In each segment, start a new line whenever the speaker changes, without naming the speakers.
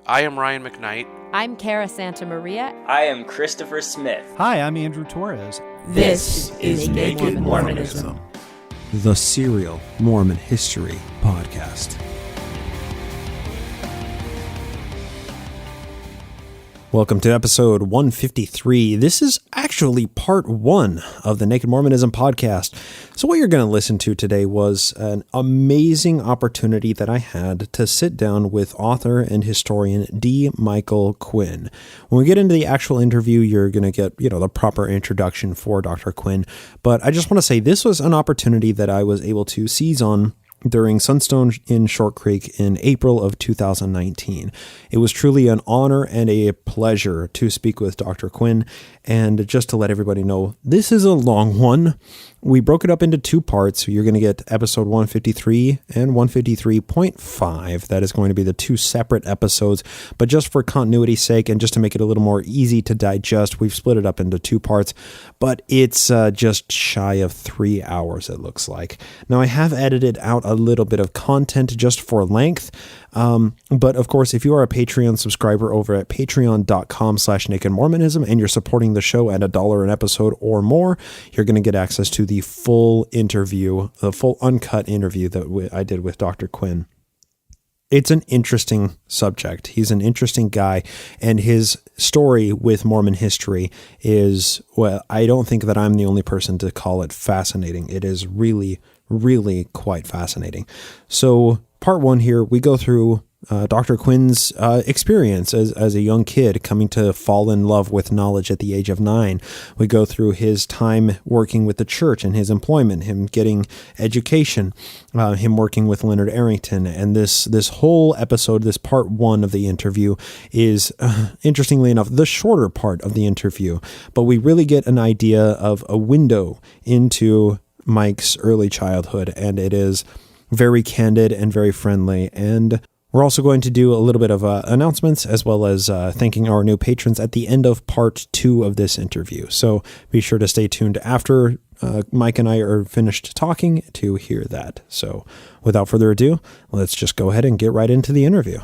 I am Ryan McKnight.
I'm Cara Santamaria.
I am Christopher Smith.
Hi, I'm Andrew Torres.
This is Naked Mormonism,
the serial Mormon history podcast. Welcome to episode 153. This is actually part one of the Naked Mormonism podcast. So what you're going to listen to today was an amazing opportunity that I had to sit down with author and historian D. Michael Quinn. When we get into the actual interview, you're going to get, the proper introduction for Dr. Quinn. But I just want to say this was an opportunity that I was able to seize on during Sunstone in Short Creek in April of 2019. It was truly an honor and a pleasure to speak with Dr. Quinn. And just to let everybody know, this is a long one. We broke it up into two parts. You're going to get episode 153 and 153.5. That is going to be the two separate episodes. But just for continuity's sake and just to make it a little more easy to digest, we've split it up into two parts. But it's just shy of 3 hours, it looks like. Now, I have edited out a little bit of content just for length. But of course, if you are a Patreon subscriber over at patreon.com/nakedmormonism and you're supporting the show at $1 an episode or more, you're going to get access to the full interview, the full uncut interview that I did with Dr. Quinn. It's an interesting subject. He's an interesting guy, and his story with Mormon history is, well, I don't think that I'm the only person to call it fascinating. It is really, really quite fascinating. So part one here, we go through Dr. Quinn's experience as a young kid coming to fall in love with knowledge at the age of 9. We go through his time working with the church and his employment, him getting education, him working with Leonard Arrington. And this whole episode, this part one of the interview is, interestingly enough, the shorter part of the interview. But we really get an idea of a window into Mike's early childhood, and it is very candid and very friendly. And we're also going to do a little bit of announcements as well as thanking our new patrons at the end of part two of this interview. So be sure to stay tuned after Mike and I are finished talking to hear that. So without further ado, let's just go ahead and get right into the interview.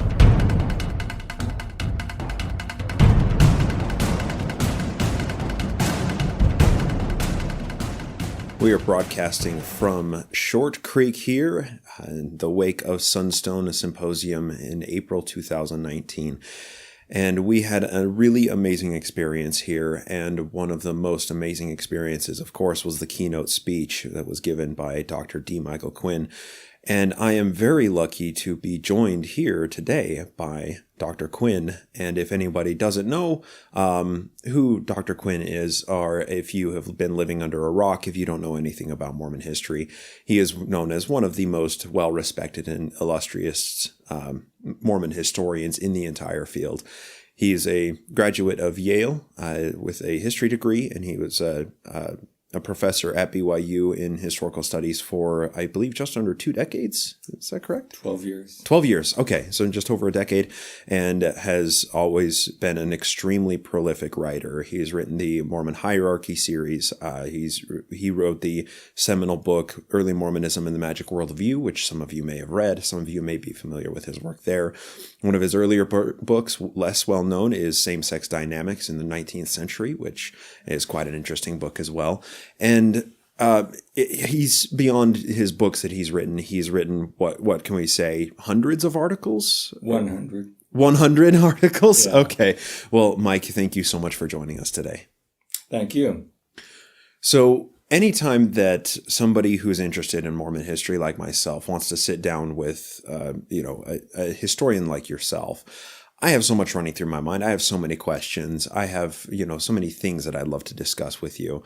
We are broadcasting from Short Creek here in the wake of Sunstone, a symposium in April 2019. And we had a really amazing experience here. And one of the most amazing experiences, of course, was the keynote speech that was given by Dr. D. Michael Quinn. And I am very lucky to be joined here today by Dr. Quinn. And if anybody doesn't know who Dr. Quinn is, or if you have been living under a rock, if you don't know anything about Mormon history, he is known as one of the most well-respected and illustrious Mormon historians in the entire field. He is a graduate of Yale with a history degree, and he was a professor at BYU in historical studies for, I believe, just under 2 decades. Is that correct?
12 years.
12 years. Okay. So just over a decade, and has always been an extremely prolific writer. He's written the Mormon Hierarchy series. He wrote the seminal book, Early Mormonism and the Magic Worldview, which some of you may have read. Some of you may be familiar with his work there. One of his earlier books, less well known, is Same-Sex Dynamics in the 19th Century, which is quite an interesting book as well. And he's beyond his books that he's written. He's written, what can we say, hundreds of articles?
100.
100 articles?
Yeah.
Okay. Well, Mike, thank you so much for joining us today.
Thank you.
So anytime that somebody who's interested in Mormon history like myself wants to sit down with, a historian like yourself, I have so much running through my mind. I have so many questions. I have, so many things that I'd love to discuss with you.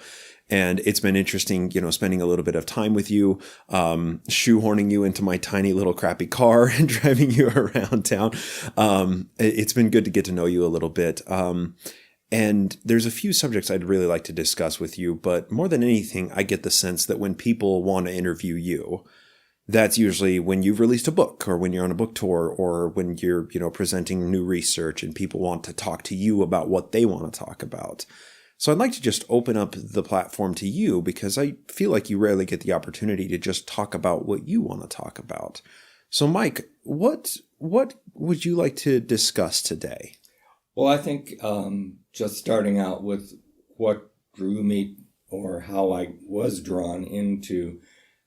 And it's been interesting, spending a little bit of time with you, shoehorning you into my tiny little crappy car and driving you around town. It's been good to get to know you a little bit. And there's a few subjects I'd really like to discuss with you, but more than anything, I get the sense that when people want to interview you, that's usually when you've released a book or when you're on a book tour or when you're, presenting new research and people want to talk to you about what they want to talk about. So I'd like to just open up the platform to you because I feel like you rarely get the opportunity to just talk about what you want to talk about. So Mike, what what would you like to discuss today?
Well, I think just starting out with what drew me or how I was drawn into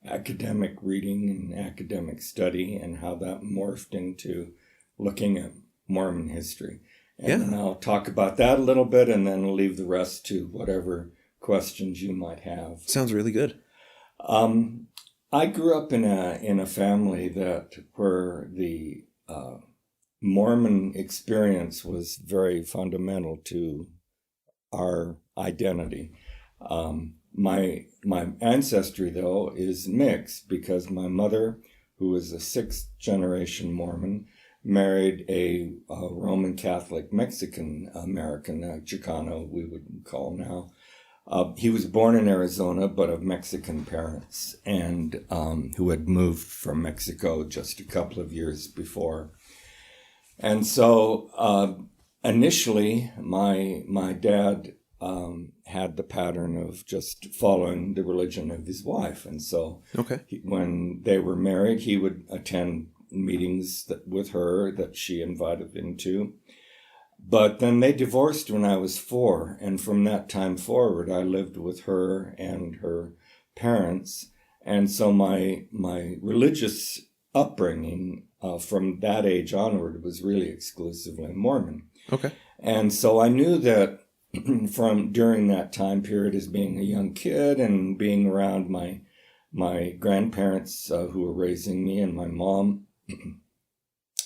academic reading and academic study and how that morphed into looking at Mormon history. And then I'll talk about that a little bit and then I'll leave the rest to whatever questions you might have.
Sounds really good.
I grew up in a family where the Mormon experience was very fundamental to our identity. My ancestry, though, is mixed because my mother, who was a sixth-generation Mormon, married a Roman Catholic Mexican American, Chicano, we would call now. He was born in Arizona, but of Mexican parents, and who had moved from Mexico just a couple of years before. And so initially, my dad had the pattern of just following the religion of his wife. And so when they were married, he would attend meetings with her that she invited him to. But then they divorced when I was 4, and from that time forward, I lived with her and her parents. And so my religious upbringing from that age onward was really exclusively Mormon.
Okay.
And so I knew that from during that time period as being a young kid and being around my grandparents who were raising me and my mom,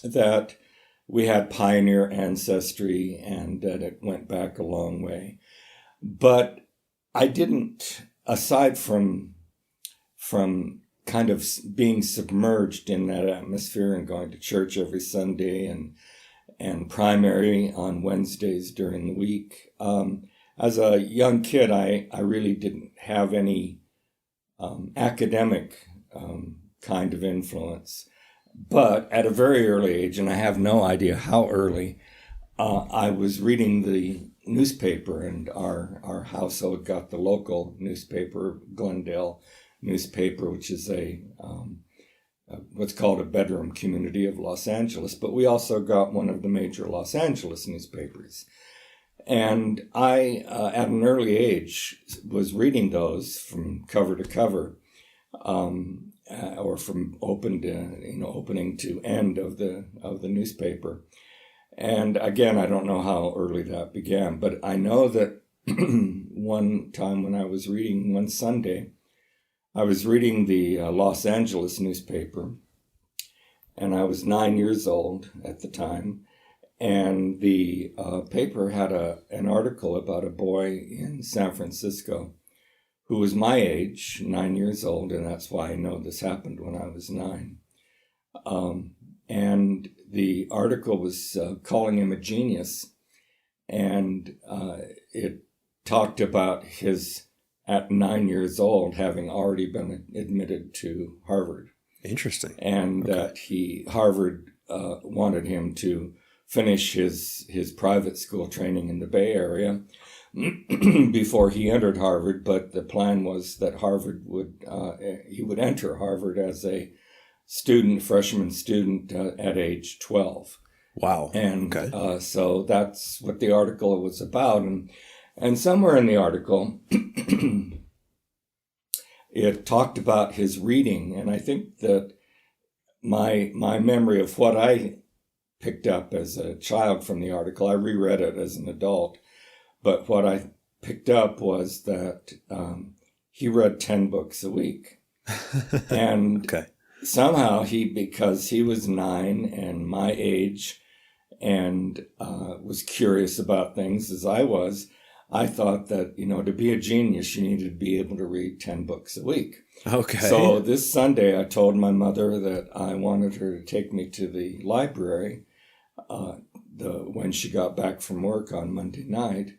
that we had pioneer ancestry and that it went back a long way. But I didn't, aside from kind of being submerged in that atmosphere and going to church every Sunday and primary on Wednesdays during the week. As a young kid, I really didn't have any academic kind of influence. But at a very early age, and I have no idea how early, I was reading the newspaper, and our household got the local newspaper, Glendale newspaper, which is what's called a bedroom community of Los Angeles, but we also got one of the major Los Angeles newspapers. And I, at an early age, was reading those from cover to cover, or from opening to end of the newspaper. And again, I don't know how early that began, but I know that one time when I was reading one Sunday, I was reading the Los Angeles newspaper, and I was 9 years old at the time, and the paper had an article about a boy in San Francisco who was my age, 9 years old, and that's why I know this happened when I was 9. And the article was calling him a genius, and it talked about his, at 9 years old, having already been admitted to Harvard.
Interesting.
And that Harvard wanted him to finish his private school training in the Bay Area before he entered Harvard, but the plan was that he would enter Harvard as a freshman student at age 12.
Wow.
And so that's what the article was about. And somewhere in the article, it talked about his reading. And I think that my memory of what I picked up as a child from the article, I reread it as an adult, but what I picked up was that he read 10 books a week. And somehow because he was 9 and my age and was curious about things as I was, I thought that, to be a genius, you needed to be able to read 10 books a week.
Okay.
So this Sunday, I told my mother that I wanted her to take me to the library when she got back from work on Monday night,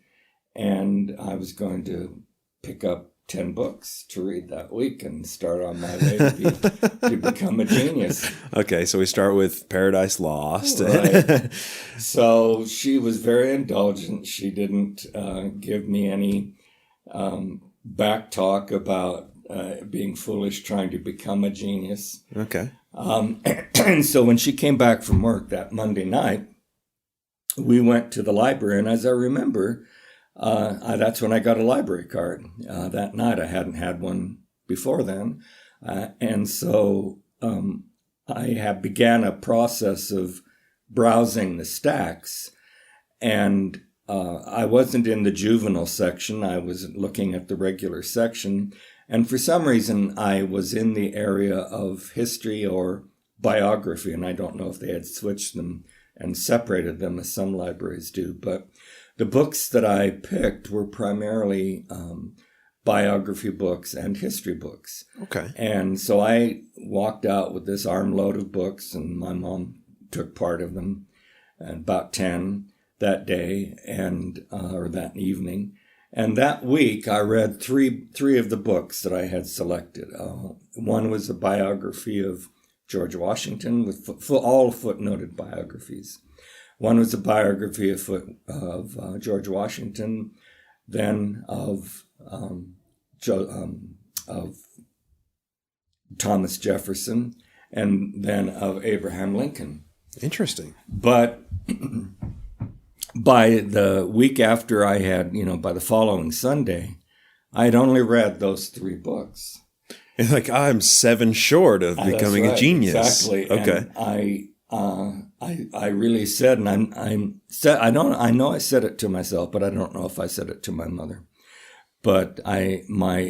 and I was going to pick up 10 books to read that week and start on my way to become a genius.
Okay, so we start with Paradise Lost.
Right. So she was very indulgent. She didn't give me any back talk about being foolish trying to become a genius.
Okay.
And so when she came back from work that Monday night, we went to the library. And as I remember, that's when I got a library card. That night I hadn't had one before then. And so I began a process of browsing the stacks. And I wasn't in the juvenile section. I was looking at the regular section. And for some reason, I was in the area of history or biography. And I don't know if they had switched them and separated them as some libraries do. But the books that I picked were primarily biography books and history books.
Okay.
And so I walked out with this armload of books, and my mom took part of them, about 10 that day and or that evening. And that week I read three of the books that I had selected. One was a biography of George Washington with all footnoted biographies. One was a biography of George Washington, then of Thomas Jefferson, and then of Abraham Lincoln.
Interesting.
But by the week after I had, by the following Sunday, I had only read those 3 books.
It's like, I'm 7 short of becoming a genius.
Exactly.
Okay.
And I really said, and I know I said it to myself, but I don't know if I said it to my mother. But my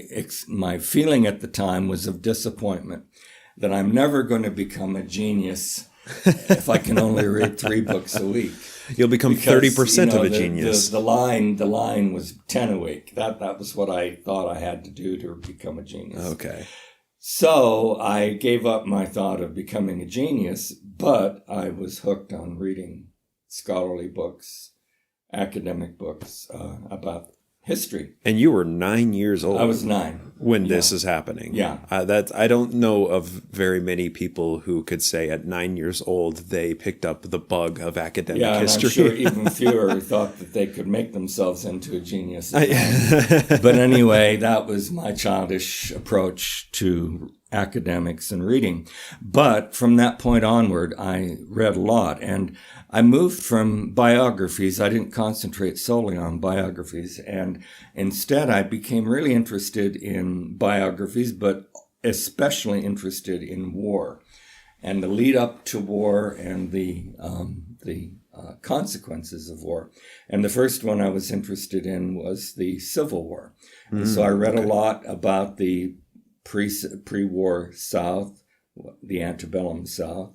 feeling at the time was of disappointment that I'm never going to become a genius if I can only read 3 books a week.
You'll become 30% of a genius.
The line was 10 a week. That was what I thought I had to do to become a genius.
Okay.
So I gave up my thought of becoming a genius, but I was hooked on reading scholarly books, academic books about history.
And you were 9 years old.
I was 9
when this is happening.
Yeah.
I don't know of very many people who could say at 9 years old they picked up the bug of academic history.
And I'm sure even fewer thought that they could make themselves into a genius. But anyway, that was my childish approach to academics and reading. But from that point onward, I read a lot. And I moved from biographies. I didn't concentrate solely on biographies. And instead, I became really interested in biographies, but especially interested in war and the lead up to war and the consequences of war. And the first one I was interested in was the Civil War. So I read a lot about the pre-war South, the antebellum South,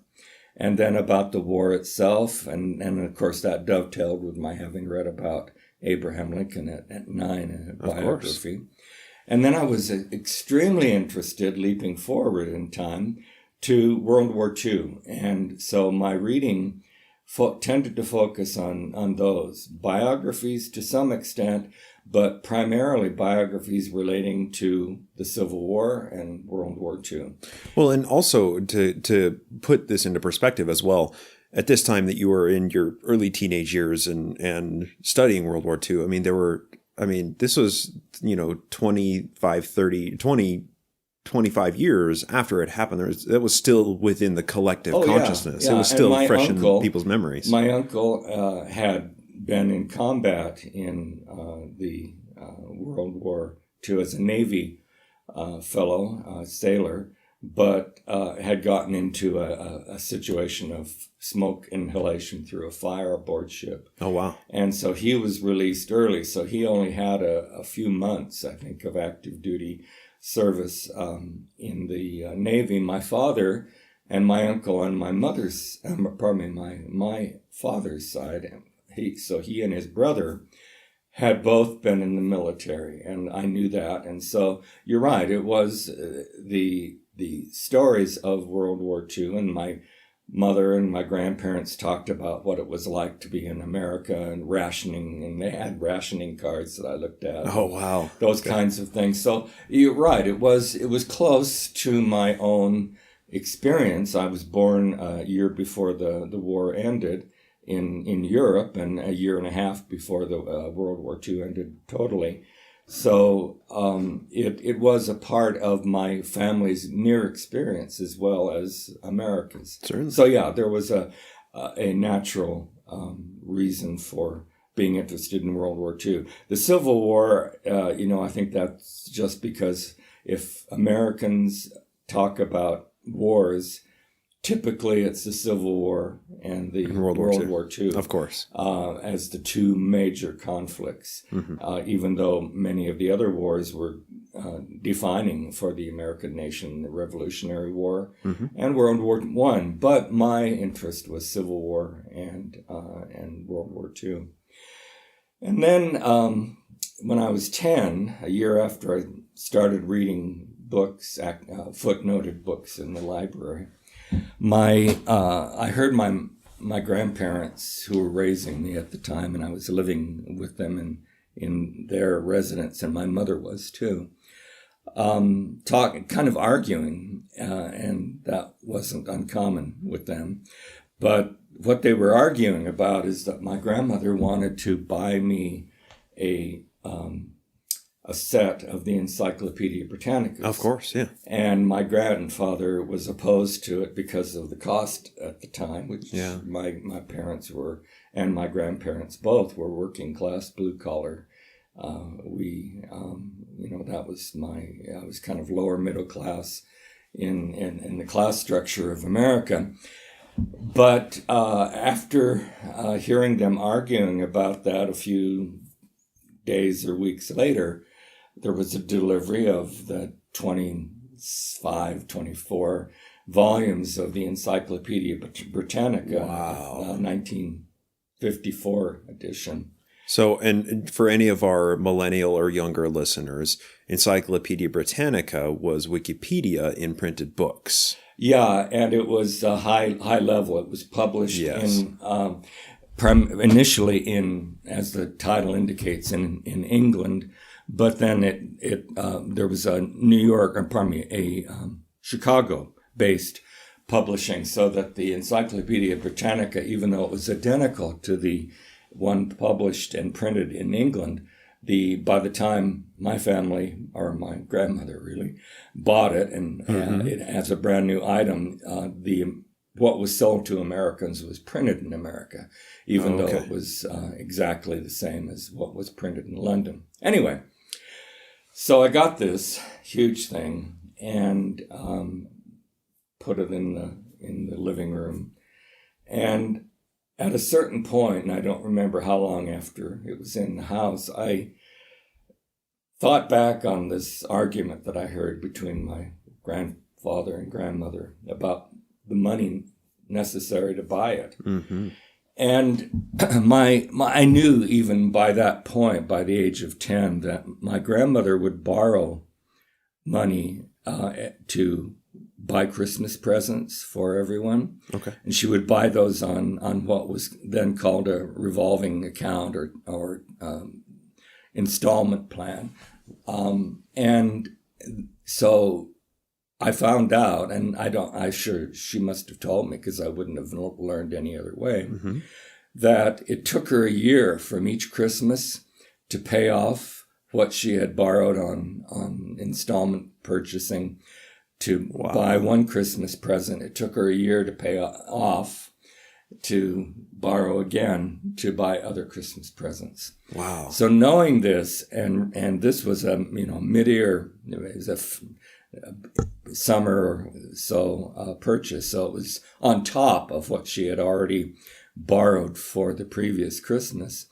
and then about the war itself. And of course, that dovetailed with my having read about Abraham Lincoln at 9 in a biography. And then I was extremely interested, leaping forward in time, to World War II. And so my reading tended to focus on those. Biographies to some extent, but primarily biographies relating to the Civil War and World War II.
Well, and also to put this into perspective as well, at this time that you were in your early teenage years and studying World War II, this was, 25 years after it happened. That was still within the collective consciousness. Yeah. It was still fresh in people's memories.
My uncle had been in combat in the World War II as a Navy sailor, but had gotten into a situation of smoke inhalation through a fire aboard ship.
Oh, wow.
And so he was released early. So he only had a few months, I think, of active duty service in the Navy. My father and my uncle on my my father's side, he and his brother had both been in the military, and I knew that. And so you're right, it was the stories of World War II, and my mother and my grandparents talked about what it was like to be in America and rationing, and they had rationing cards that I looked at.
Oh, wow.
Those kinds of things. So you're right, it was close to my own experience. I was born a year before the war ended in Europe, and a year and a half before the World War II ended totally. So it was a part of my family's near experience as well as America's.
Certainly.
So yeah, there was a natural reason for being interested in World War II. The Civil War, I think that's just because if Americans talk about wars, typically it's the Civil War and the World War II.
Of course.
As the two major conflicts, even though many of the other wars were defining for the American nation, the Revolutionary War and World War I. But my interest was Civil War and World War II. And then when I was 10, a year after I started reading books, footnoted books in the library, I heard my grandparents, who were raising me at the time, and I was living with them in their residence, and my mother was too, kind of arguing, and that wasn't uncommon with them. But what they were arguing about is that my grandmother wanted to buy me a set of the Encyclopedia Britannica.
Of course, yeah.
And my grandfather was opposed to it because of the cost at the time, which my parents were, and my grandparents both were working class, blue collar. That was I was kind of lower middle class in the class structure of America. But after hearing them arguing about that a few days or weeks later, there was a delivery of the 24 volumes of the Encyclopedia Britannica, 1954 edition.
So, and for any of our millennial or younger listeners, Encyclopedia Britannica was Wikipedia in printed books.
Yeah, and it was high level. It was published initially in, as the title indicates, in England, but then there was a Chicago-based publishing, so that the Encyclopedia Britannica, even though it was identical to the one published and printed in England, by the time my family, or my grandmother really, bought it and it as a brand new item, what was sold to Americans was printed in America, even though it was exactly the same as what was printed in London. Anyway, so I got this huge thing and put it in the living room. And at a certain point, and I don't remember how long after it was in the house, I thought back on this argument that I heard between my grandfather and grandmother about the money necessary to buy it. Mm-hmm. And I knew even by that point, by the age of 10, that my grandmother would borrow money to buy Christmas presents for everyone. Okay. And she would buy those on what was then called a revolving account or installment plan. And so I found out, and she must have told me because I wouldn't have learned any other way, that it took her a year from each Christmas to pay off what she had borrowed on installment purchasing to buy one Christmas present. It took her a year to pay off, to borrow again, to buy other Christmas presents. Wow. So knowing this, and this was a mid-year, it was a summer or so purchase, so it was on top of what she had already borrowed for the previous Christmas.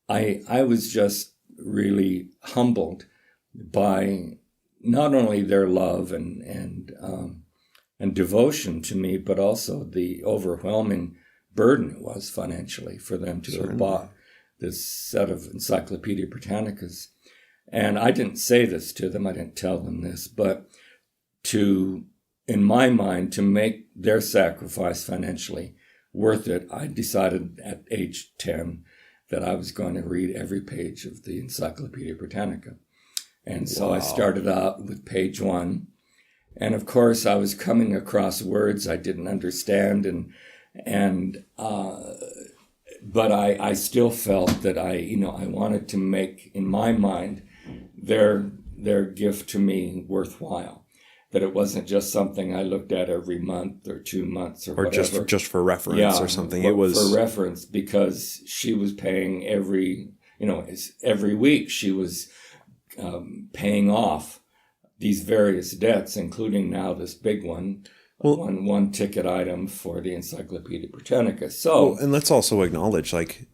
I was just really humbled by not only their love and devotion to me, but also the overwhelming burden it was financially for them to have bought this set of Encyclopedia Britannicas. And I didn't say this to them, I didn't tell them this, but in my mind, to make their sacrifice financially worth it, I decided at age 10 that I was going to read every page of the Encyclopedia Britannica. And so I started out with page 1. And of course, I was coming across words I didn't understand, but I still felt that I wanted to make, in my mind, their gift to me worthwhile. That it wasn't just something I looked at every month or 2 months or whatever.
just for reference or something. It was
for reference, because she was paying every week she was paying off these various debts, including now this big one. One ticket item for the Encyclopedia Britannica. So,
and let's also acknowledge, like,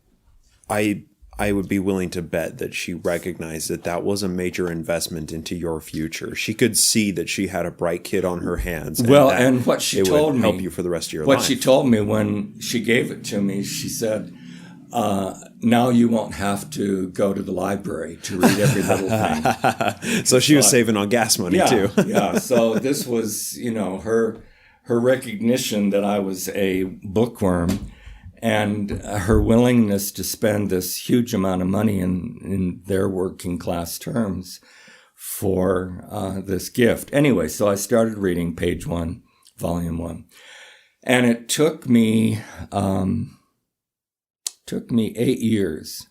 I would be willing to bet that she recognized that was a major investment into your future. She could see that she had a bright kid on her hands.
And what she told me,
help you for the rest of your life.
What she told me when she gave it to me, she said, now you won't have to go to the library to read every little thing.
So she was saving on gas money too.
Yeah. So this was, her recognition that I was a bookworm, and her willingness to spend this huge amount of money in their working class terms for this gift. Anyway, so I started reading page 1, volume 1. And it took me 8 years.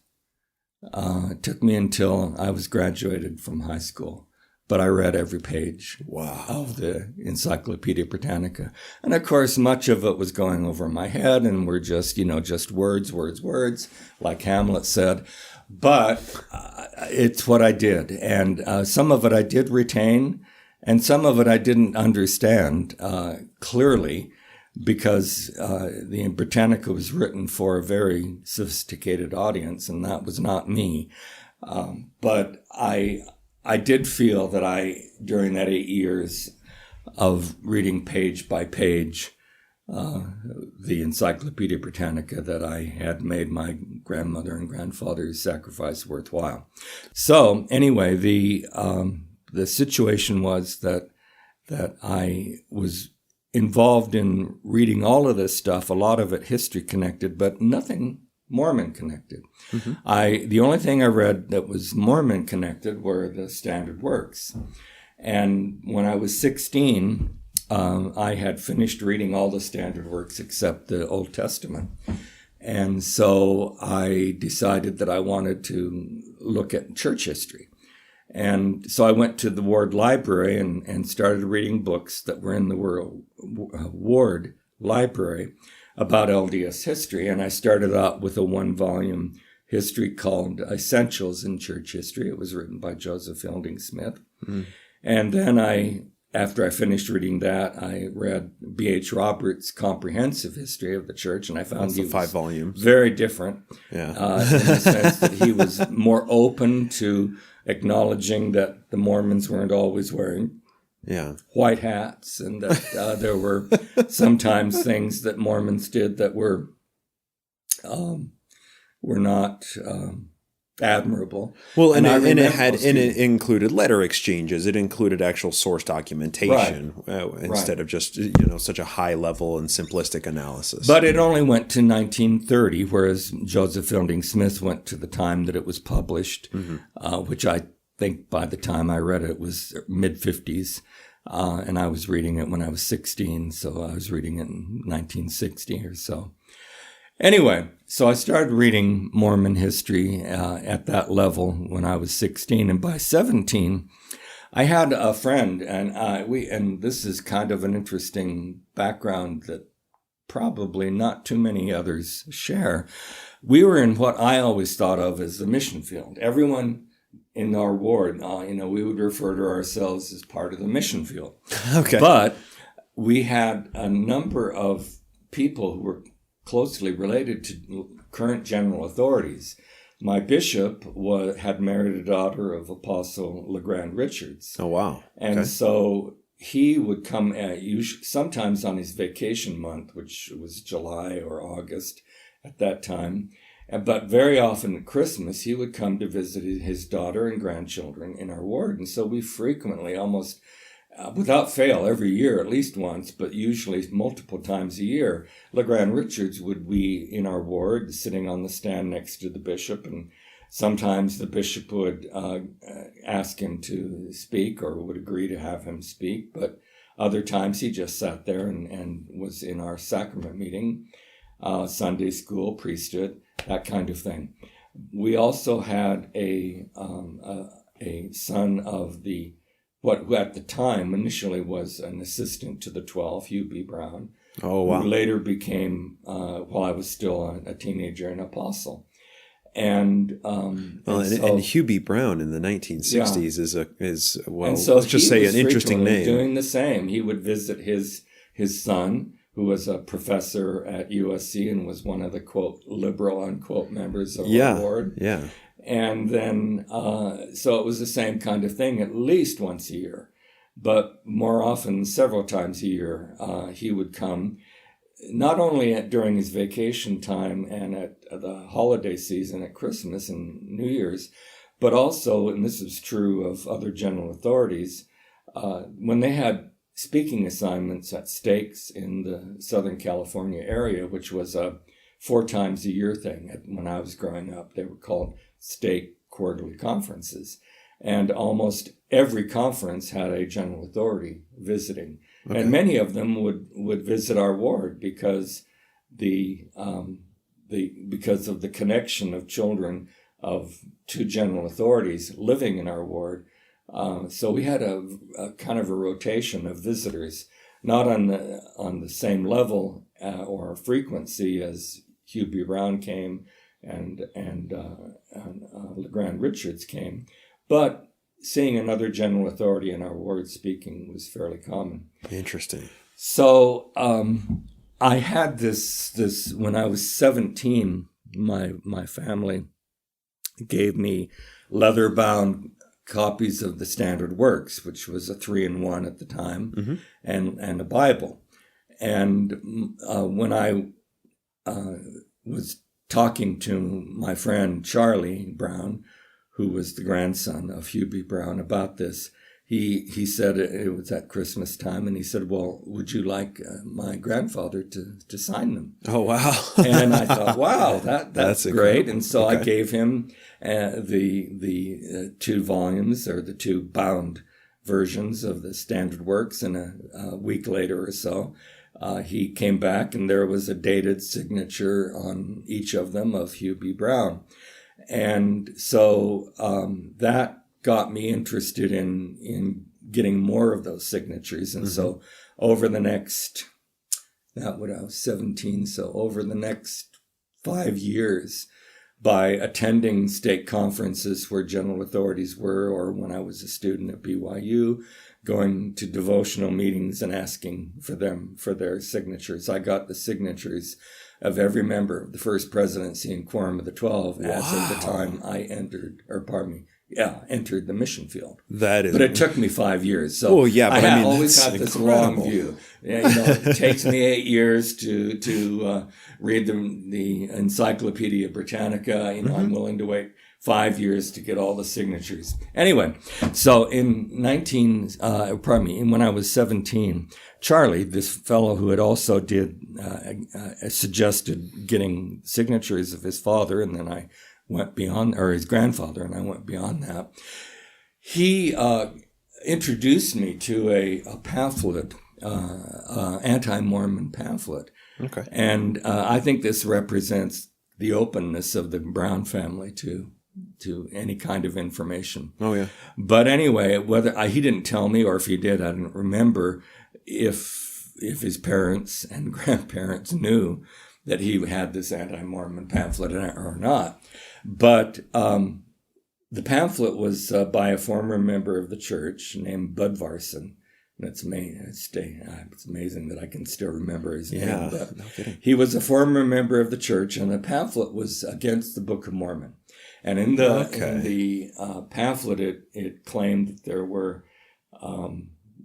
It took me until I was graduated from high school. But I read every page of the Encyclopedia Britannica. And of course, much of it was going over my head and were just words, like Hamlet said. But it's what I did. And some of it I did retain, and some of it I didn't understand clearly, because the Britannica was written for a very sophisticated audience, and that was not me. But I did feel that during that 8 years of reading page by page the Encyclopedia Britannica, that I had made my grandmother and grandfather's sacrifice worthwhile. So anyway, the situation was that I was involved in reading all of this stuff, a lot of it history connected, but nothing Mormon connected. Mm-hmm. The only thing I read that was Mormon connected were the standard works. And when I was 16, I had finished reading all the standard works except the Old Testament. And so I decided that I wanted to look at church history. And so I went to the Ward Library and started reading books that were in the Ward Library about LDS history. And I started out with a 1-volume history called Essentials in Church History. It was written by Joseph Fielding Smith. Mm-hmm. And then after I finished reading that, I read B.H. Roberts' Comprehensive History of the Church, and I found he was
5 volumes.
Very different. Yeah. In the sense that he was more open to acknowledging that the Mormons weren't always wearing white hats, and that there were sometimes things that Mormons did that were not admirable.
Well, and it included letter exchanges. It included actual source documentation instead of just such a high level and simplistic analysis.
But it only went to 1930, whereas Joseph Fielding Smith went to the time that it was published, which I think by the time I read it was mid-50s. And I was reading it when I was 16, so I was reading it in 1960 or so. Anyway, so I started reading Mormon history at that level when I was 16, and by 17, I had a friend, and this is kind of an interesting background that probably not too many others share. We were in what I always thought of as the mission field. Everyone in our ward, we would refer to ourselves as part of the mission field.
Okay.
But we had a number of people who were closely related to current general authorities. My bishop had married a daughter of Apostle LeGrand Richards.
Oh, wow.
And so he would come sometimes on his vacation month, which was July or August at that time. But very often at Christmas, he would come to visit his daughter and grandchildren in our ward. And so we frequently, almost without fail, every year, at least once, but usually multiple times a year, LeGrand Richards would be in our ward, sitting on the stand next to the bishop. And sometimes the bishop would ask him to speak or would agree to have him speak. But other times he just sat there and was in our sacrament meeting, Sunday school, priesthood, that kind of thing. We also had a son of who at the time initially was an assistant to the 12, Hugh B. Brown,
Oh, wow.
who later became, while I was still a teenager, an apostle. And
and Hugh B. Brown in the 1960s is
so
let's just say an interesting name.
Doing the same, he would visit his son, who was a professor at USC and was one of the quote liberal unquote members of our board.
Yeah.
And then so it was the same kind of thing, at least once a year, but more often, several times a year, he would come. Not only during his vacation time and at the holiday season at Christmas and New Year's, but also, and this is true of other general authorities, when they had speaking assignments at stakes in the Southern California area, which was a 4 times a year thing. When I was growing up, they were called stake quarterly conferences. And almost every conference had a general authority visiting. Okay. And many of them would visit our ward because because of the connection of children of 2 general authorities living in our ward. So we had a kind of a rotation of visitors, not on the same level or frequency as Hugh B. Brown came and LeGrand Richards came, but seeing another general authority in our ward speaking was fairly common.
Interesting.
So I had this when I was 17. My family gave me leather-bound copies of the Standard Works, which was a 3-in-1 at the time, mm-hmm. and a Bible. And when I was talking to my friend Charlie Brown, who was the grandson of Hugh B. Brown, about this, he said it was at Christmas time, and he said, well, would you like my grandfather to sign them?
Oh, wow.
And I thought, wow, that's great. And so
okay.
I gave him the 2 volumes, or the 2 bound versions of the Standard Works, and a week later or so, he came back, and there was a dated signature on each of them of Hugh B. Brown. And so that got me interested in getting more of those signatures. And mm-hmm. so over the next, when I was 17, so over the next 5 years, by attending state conferences where general authorities were, or when I was a student at BYU, going to devotional meetings and asking for their signatures. I got the signatures of every member of the First Presidency and Quorum of the 12 as of the time I entered the mission field. That is, but it took me 5 years. So I always had this long view. It takes me 8 years to read the Encyclopedia Britannica. Mm-hmm. I'm willing to wait 5 years to get all the signatures. Anyway, so when I was 17, Charlie, this fellow who had also suggested getting signatures of his father, and then I went beyond, or his grandfather, and I went beyond that. He introduced me to a pamphlet, anti-Mormon pamphlet. Okay. And I think this represents the openness of the Brown family to any kind of information. Oh, yeah. But anyway, whether he didn't tell me, or if he did, I don't remember if his parents and grandparents knew that he had this anti-Mormon pamphlet or not. But the pamphlet was by a former member of the church named Bud Varson. It's amazing that I can still remember his name. But no kidding. He was a former member of the church, and the pamphlet was against the Book of Mormon. And in the pamphlet, it claimed that there were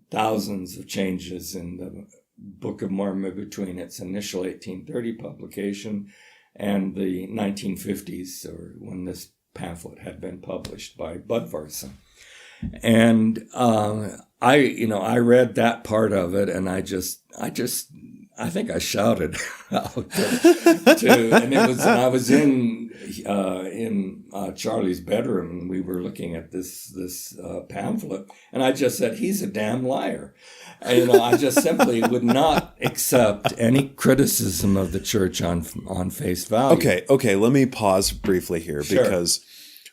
thousands of changes in the Book of Mormon between its initial 1830 publication and the 1950s, or when this pamphlet had been published by Bud Varson. And I read that part of it, and I think I shouted out and it was, and I was in Charlie's bedroom, and we were looking at this pamphlet, and I just said, he's a damn liar. I just simply would not accept any criticism of the church on face value.
Okay. Let me pause briefly here, because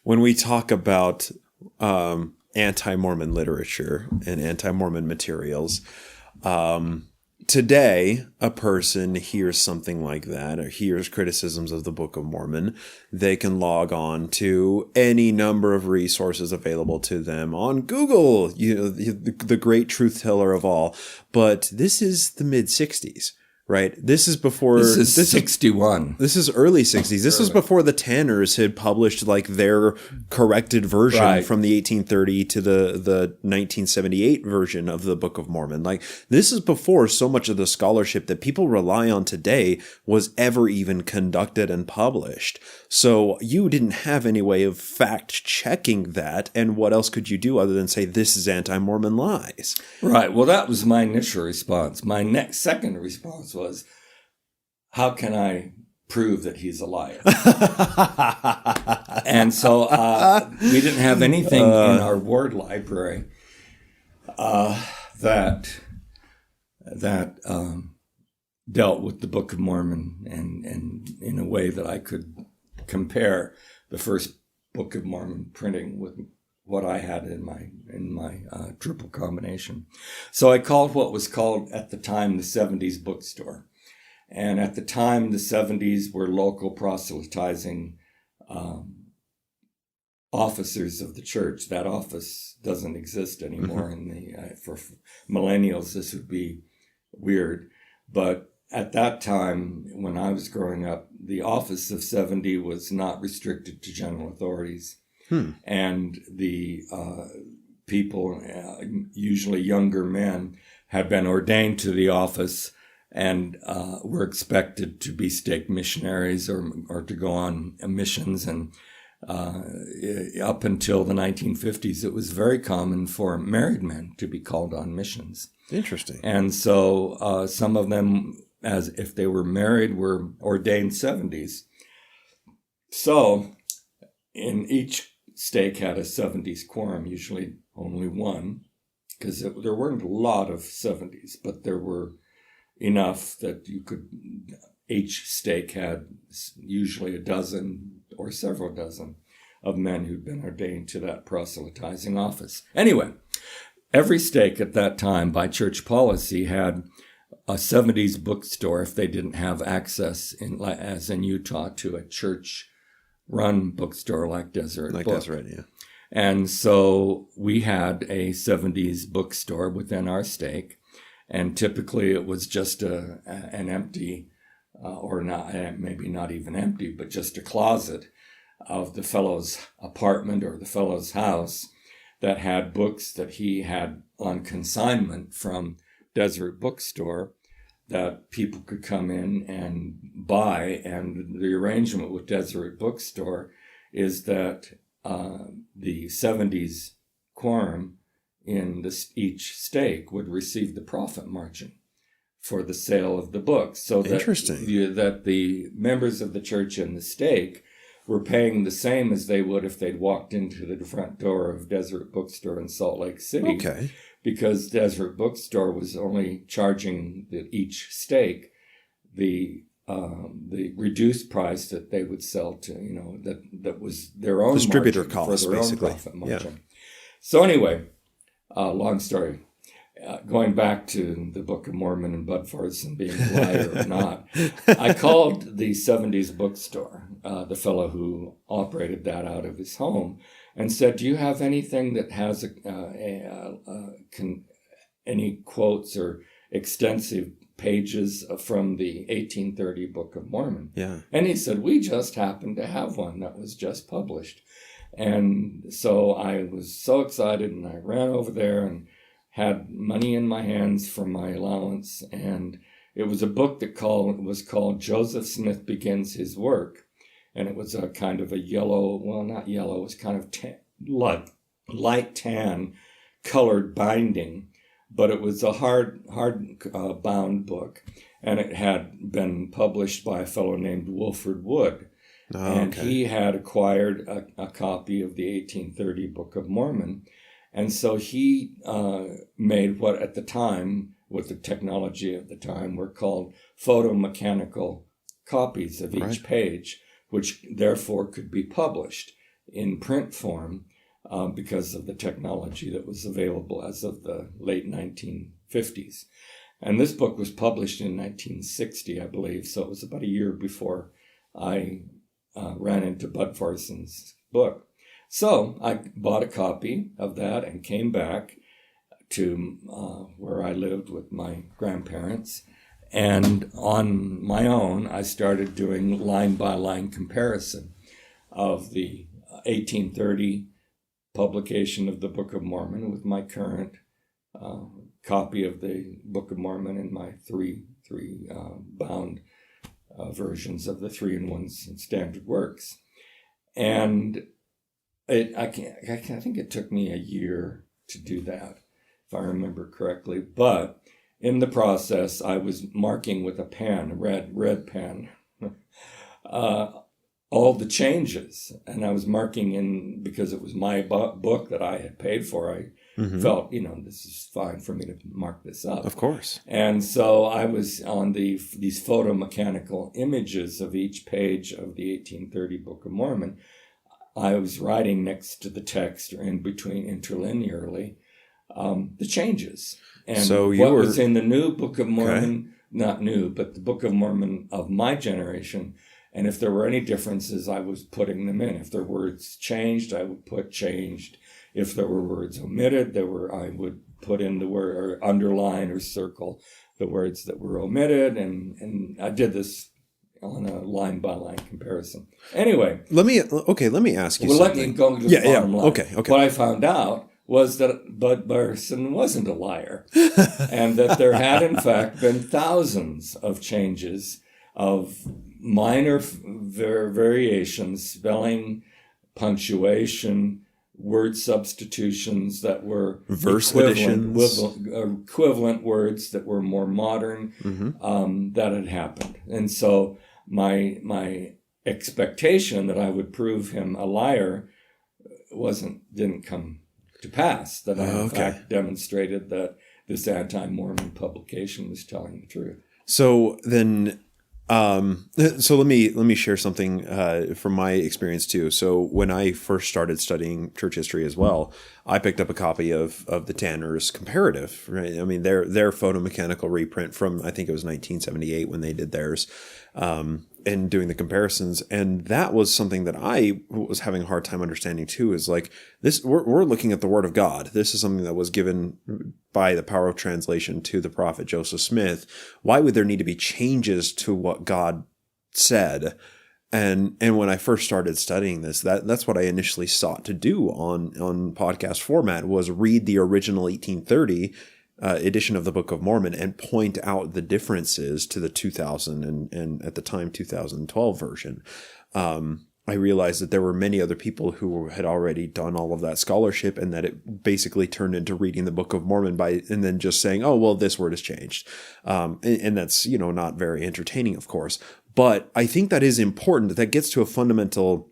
when we talk about anti-Mormon literature and anti-Mormon materials. Today, a person hears something like that or hears criticisms of the Book of Mormon, they can log on to any number of resources available to them on Google, the great truth teller of all. But this is the mid-'60s. Right. This is before.
This is 61.
This is early 60s. This was before the Tanners had published like their corrected version from the 1830 to the 1978 version of the Book of Mormon. Like this is before so much of the scholarship that people rely on today was ever even conducted and published. So you didn't have any way of fact checking that. And what else could you do other than say this is anti-Mormon lies?
Right. Well, that was my initial response. My second response was, how can I prove that he's a liar? And so we didn't have anything in our ward library that dealt with the Book of Mormon and in a way that I could compare the first Book of Mormon printing with what I had in my triple combination. So I called what was called at the time the 70s bookstore. And at the time, the 70s were local proselytizing officers of the church. That office doesn't exist anymore. For millennials, this would be weird. But at that time, when I was growing up, the office of 70 was not restricted to general authorities. And the people, usually younger men, had been ordained to the office and were expected to be stake missionaries or to go on missions. And up until the 1950s, it was very common for married men to be called on missions.
Interesting.
And so some of them, as if they were married, were ordained 70s. So in each stake had a 70s quorum, usually only one, because there weren't a lot of 70s, but there were enough that each stake had usually a dozen or several dozen of men who'd been ordained to that proselytizing office. Anyway, every stake at that time by church policy had a 70s bookstore if they didn't have access, as in Utah, to a church-run bookstore like Deseret Book.
Deseret, yeah.
And so we had a 70s bookstore within our stake, and typically it was just an empty, or not, maybe not even empty, but just a closet of the fellow's apartment or the fellow's house that had books that he had on consignment from Deseret Bookstore that people could come in and buy. And the arrangement with Deseret Bookstore is that the 70s quorum in each stake would receive the profit margin for the sale of the books. So that the members of the church in the stake were paying the same as they would if they'd walked into the front door of Deseret Bookstore in Salt Lake City.
Okay.
Because Deseret Bookstore was only charging each stake the reduced price that they would sell to, that was their own
distributor
margin
cost,
for their
basically.
own profit margin.
Yeah.
So anyway, long story. Going back to the Book of Mormon and Bud Forson being a liar or not, I called the 70s bookstore, the fellow who operated that out of his home, and said, do you have anything that has any quotes or extensive pages from the 1830 Book of Mormon?
Yeah.
And he said, we just happened to have one that was just published. And so I was so excited, and I ran over there and had money in my hands for my allowance. And it was a book that was called Joseph Smith Begins His Work. And it was a kind of a yellow, well, not yellow, it was kind of light tan colored binding. But it was a hard bound book. And it had been published by a fellow named Wilford Wood. And he had acquired a copy of the 1830 Book of Mormon. And so he made what at the time, with the technology of the time, were called photomechanical copies of each page, which therefore could be published in print form because of the technology that was available as of the late 1950s. And this book was published in 1960, I believe, so it was about a year before I ran into Bud Farson's book. So I bought a copy of that and came back to where I lived with my grandparents. And on my own, I started doing line-by-line comparison of the 1830 publication of the Book of Mormon with my current copy of the Book of Mormon and my three bound versions of the 3-in-1 standard works. And I think it took me a year to do that, if I remember correctly. But in the process, I was marking with a pen, a red pen, all the changes. And I was marking in, because it was my book that I had paid for. I felt, this is fine for me to mark this up.
Of course.
And so I was on these photomechanical images of each page of the 1830 Book of Mormon. I was writing next to the text or in between interlinearly the changes. And
so
was in the new Book of Mormon, not new, but the Book of Mormon of my generation. And if there were any differences, I was putting them in. If there were words changed, I would put changed. If there were words omitted, I would put in the word or underline or circle the words that were omitted. And I did this on a line-by-line comparison. Anyway.
Let me ask you something.
Let me go to the bottom line.
Okay.
What I found out was that Bud Barson wasn't a liar, and that there had, in fact, been thousands of changes of minor variations, spelling, punctuation, word substitutions that were
verse additions,
equivalent words that were more modern, that had happened. And so my expectation that I would prove him a liar didn't come to pass, that I in fact demonstrated that this anti-Mormon publication was telling the truth.
So then so let me share something from my experience too. So when I first started studying church history as well, I picked up a copy of the Tanner's Comparative, right? I mean, their photomechanical reprint from, I think it was 1978 when they did theirs, and doing the comparisons. And that was something that I was having a hard time understanding too, is like this, we're looking at the Word of God. This is something that was given by the power of translation to the prophet Joseph Smith. Why would there need to be changes to what God said? And when I first started studying this, that's what I initially sought to do on podcast format, was read the original 1830 edition of the Book of Mormon and point out the differences to the 2000 and at the time 2012 version. I realized that there were many other people who had already done all of that scholarship, and that it basically turned into reading the Book of Mormon and then just saying, oh, well, this word has changed. And that's, not very entertaining, of course. But I think that is important. That gets to a fundamental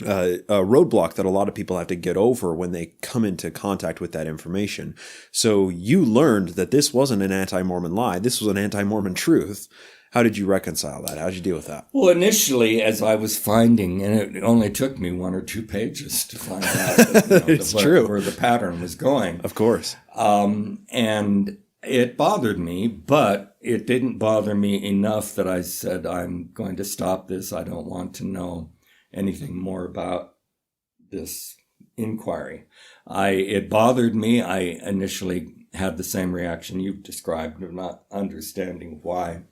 a roadblock that a lot of people have to get over when they come into contact with that information. So you learned that this wasn't an anti-Mormon lie. This was an anti-Mormon truth. How did you reconcile that? How did you deal with that?
Well, initially, as I was finding, and it only took me 1 or 2 pages to find out that,
it's true.
Where the pattern was going.
Of course.
And it bothered me, but it didn't bother me enough that I said, I'm going to stop this. I don't want to know anything more about this inquiry. It bothered me. I initially had the same reaction you've described of not understanding why.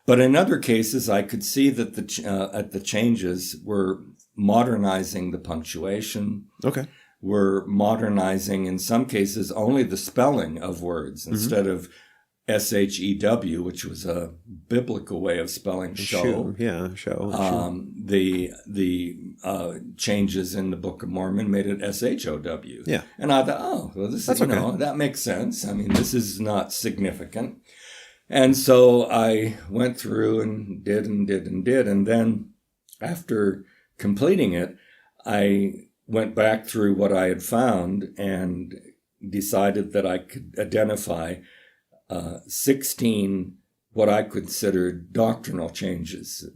But in other cases, I could see that the changes were modernizing the punctuation.
Okay.
Were modernizing, in some cases, only the spelling of words instead of SHEW, which was a biblical way of spelling show.
Show.
The changes in the Book of Mormon made it SHOW.
Yeah.
And I thought, this is,
okay.
That makes sense. I mean, this is not significant. And so I went through and did. And then after completing it, I went back through what I had found and decided that I could identify 16 what I considered doctrinal changes,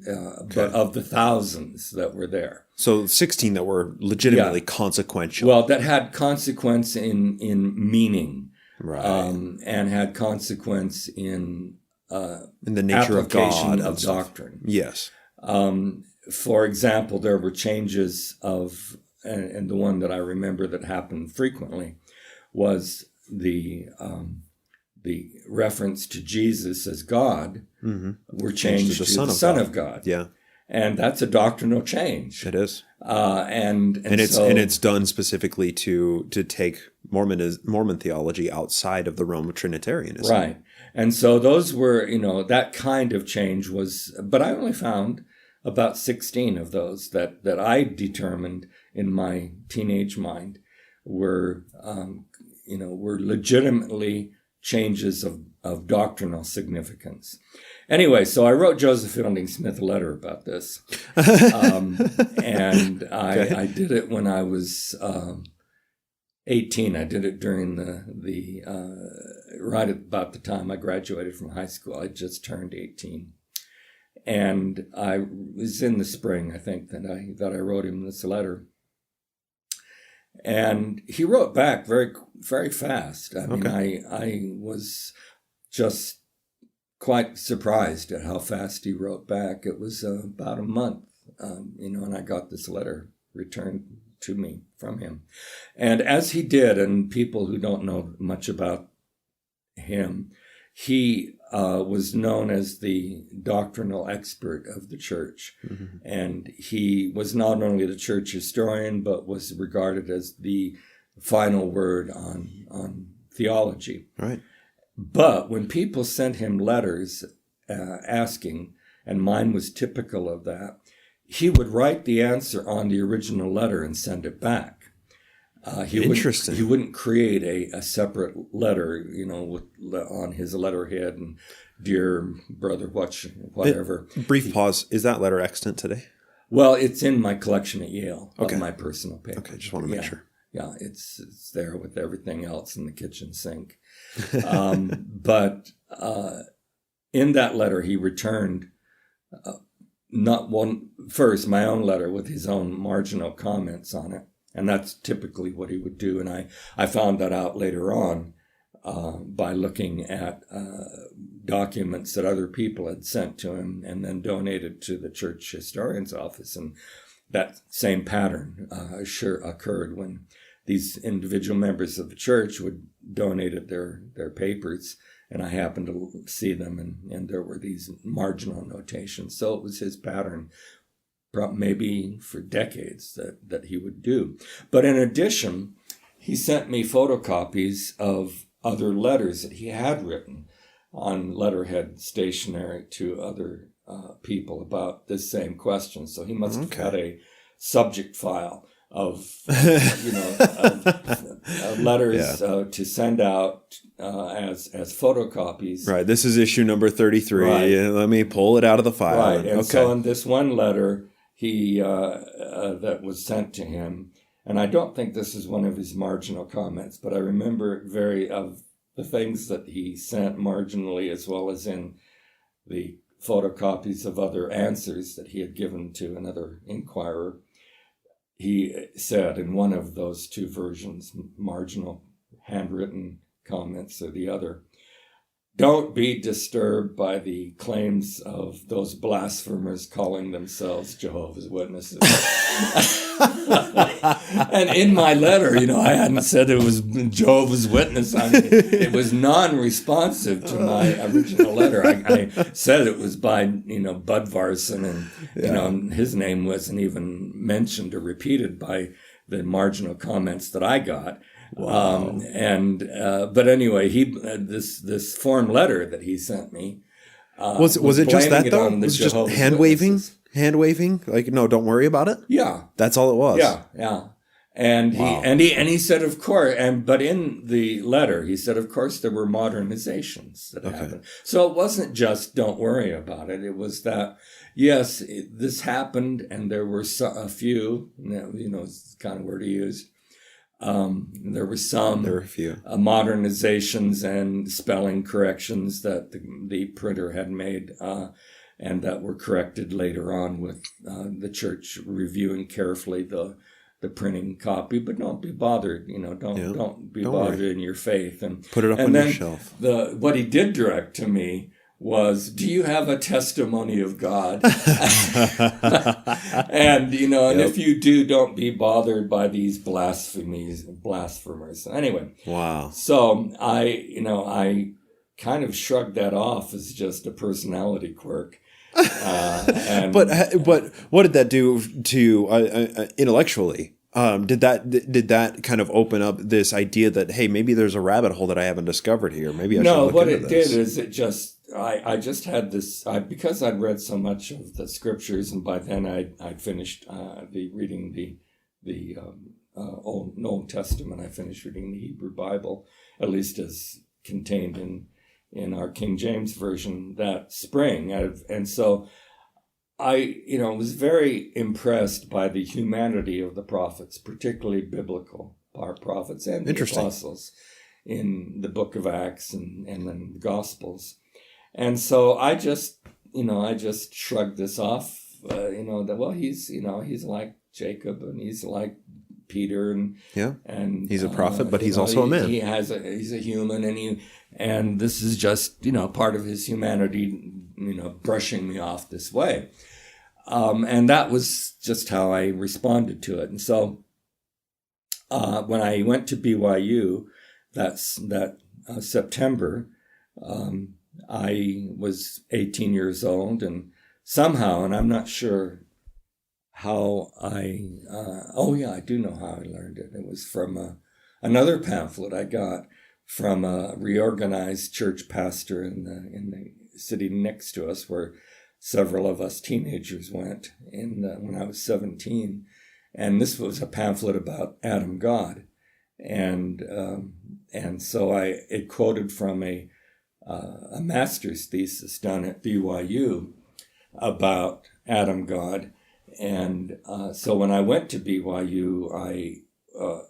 but of the thousands that were there.
So 16 that were legitimately consequential.
Well, that had consequence in meaning,
right.
And had consequence in
the nature of God
of doctrine.
Yes.
For example, there were changes of, and the one that I remember that happened frequently was the reference to Jesus as God were changed to the Son of God.
Yeah.
And that's a doctrinal change.
It is.
And
it's done specifically to take Mormon theology outside of the realm of Trinitarianism.
Right. And so those were, that kind of change was, but I only found about 16 of those that I determined in my teenage mind were legitimately changes of doctrinal significance. Anyway, so I wrote Joseph Fielding Smith a letter about this. And I did it when I was 18. I did it during the right about the time I graduated from high school. I just turned 18. And I was in the spring, I think, that I wrote him this letter. And he wrote back very, very fast. I mean, I was just quite surprised at how fast he wrote back. It was about a month, and I got this letter returned to me from him. And as he did, and people who don't know much about him, he was known as the doctrinal expert of the church. Mm-hmm. And he was not only the church historian, but was regarded as the final word on theology.
Right.
But when people sent him letters asking, and mine was typical of that, he would write the answer on the original letter and send it back.
Interesting.
He wouldn't create a separate letter, on his letterhead and dear brother, whatever.
Brief pause. Is that letter extant today?
Well, it's in my collection at Yale of my personal paper.
Okay, just want to make sure.
Yeah, it's there with everything else in the kitchen sink. But in that letter, he returned my own letter with his own marginal comments on it. And that's typically what he would do. And I found that out later on by looking at documents that other people had sent to him and then donated to the church historian's office. And that same pattern sure occurred when these individual members of the church would donated their papers. And I happened to see them, and there were these marginal notations. So it was his pattern, maybe for decades, that he would do. But in addition, he sent me photocopies of other letters that he had written on letterhead stationery to other people about this same question. So he must have had a subject file of letters to send out as photocopies.
Right. This is issue number 33. Right. Let me pull it out of the file.
Right. And so in this one letter, he that was sent to him, and I don't think this is one of his marginal comments, but I remember of the things that he sent marginally, as well as in the photocopies of other answers that he had given to another inquirer. He said in one of those two versions, marginal handwritten comments or the other, "Don't be disturbed by the claims of those blasphemers calling themselves Jehovah's Witnesses." And in my letter, I hadn't said it was Jehovah's Witness. It was non-responsive to my original letter. I said it was by, Bud Varson, and his name wasn't even mentioned or repeated by the marginal comments that I got.
Wow.
But anyway, this form letter that he sent me
was it just that though? It was just hand waving, like, no, don't worry about it.
Yeah,
that's all it was.
Yeah. And he said, of course, but in the letter he said, of course, there were modernizations that happened. So it wasn't just don't worry about it. It was that yes, this happened, and there were a few. It's the kind of word he used. There were some.
There were a few
modernizations and spelling corrections that the printer had made, and that were corrected later on with the church reviewing carefully the printing copy. But don't be bothered, don't be bothered in your faith, and
put it up on your shelf.
What he did direct to me was, do you have a testimony of God? And, and if you do, don't be bothered by these blasphemers. Anyway.
Wow.
So I kind of shrugged that off as just a personality quirk.
But what did that do to you intellectually? Did that kind of open up this idea that, hey, maybe there's a rabbit hole that I haven't discovered here? Maybe I should look into this. No, what it did is I just had this, because I'd read so much of the scriptures, and by then I'd finished reading the Old Testament. I finished reading the Hebrew Bible, at least as contained in our King James Version that spring. And so I was very impressed by the humanity of the prophets, particularly biblical prophets and the apostles in the book of Acts and then the Gospels. And so I just shrugged this off, that, well, he's like Jacob, and he's like Peter, and he's a prophet, but he's also a man.
He's a human, and this is just, part of his humanity, brushing me off this way. And that was just how I responded to it. And so, when I went to BYU, that September, I was 18 years old, and somehow, and I'm not sure how I do know how I learned it. It was from another pamphlet I got from a reorganized church pastor in the city next to us, where several of us teenagers went when I was 17. And this was a pamphlet about Adam God. And so it quoted from a master's thesis done at BYU about Adam God. And so when I went to BYU, I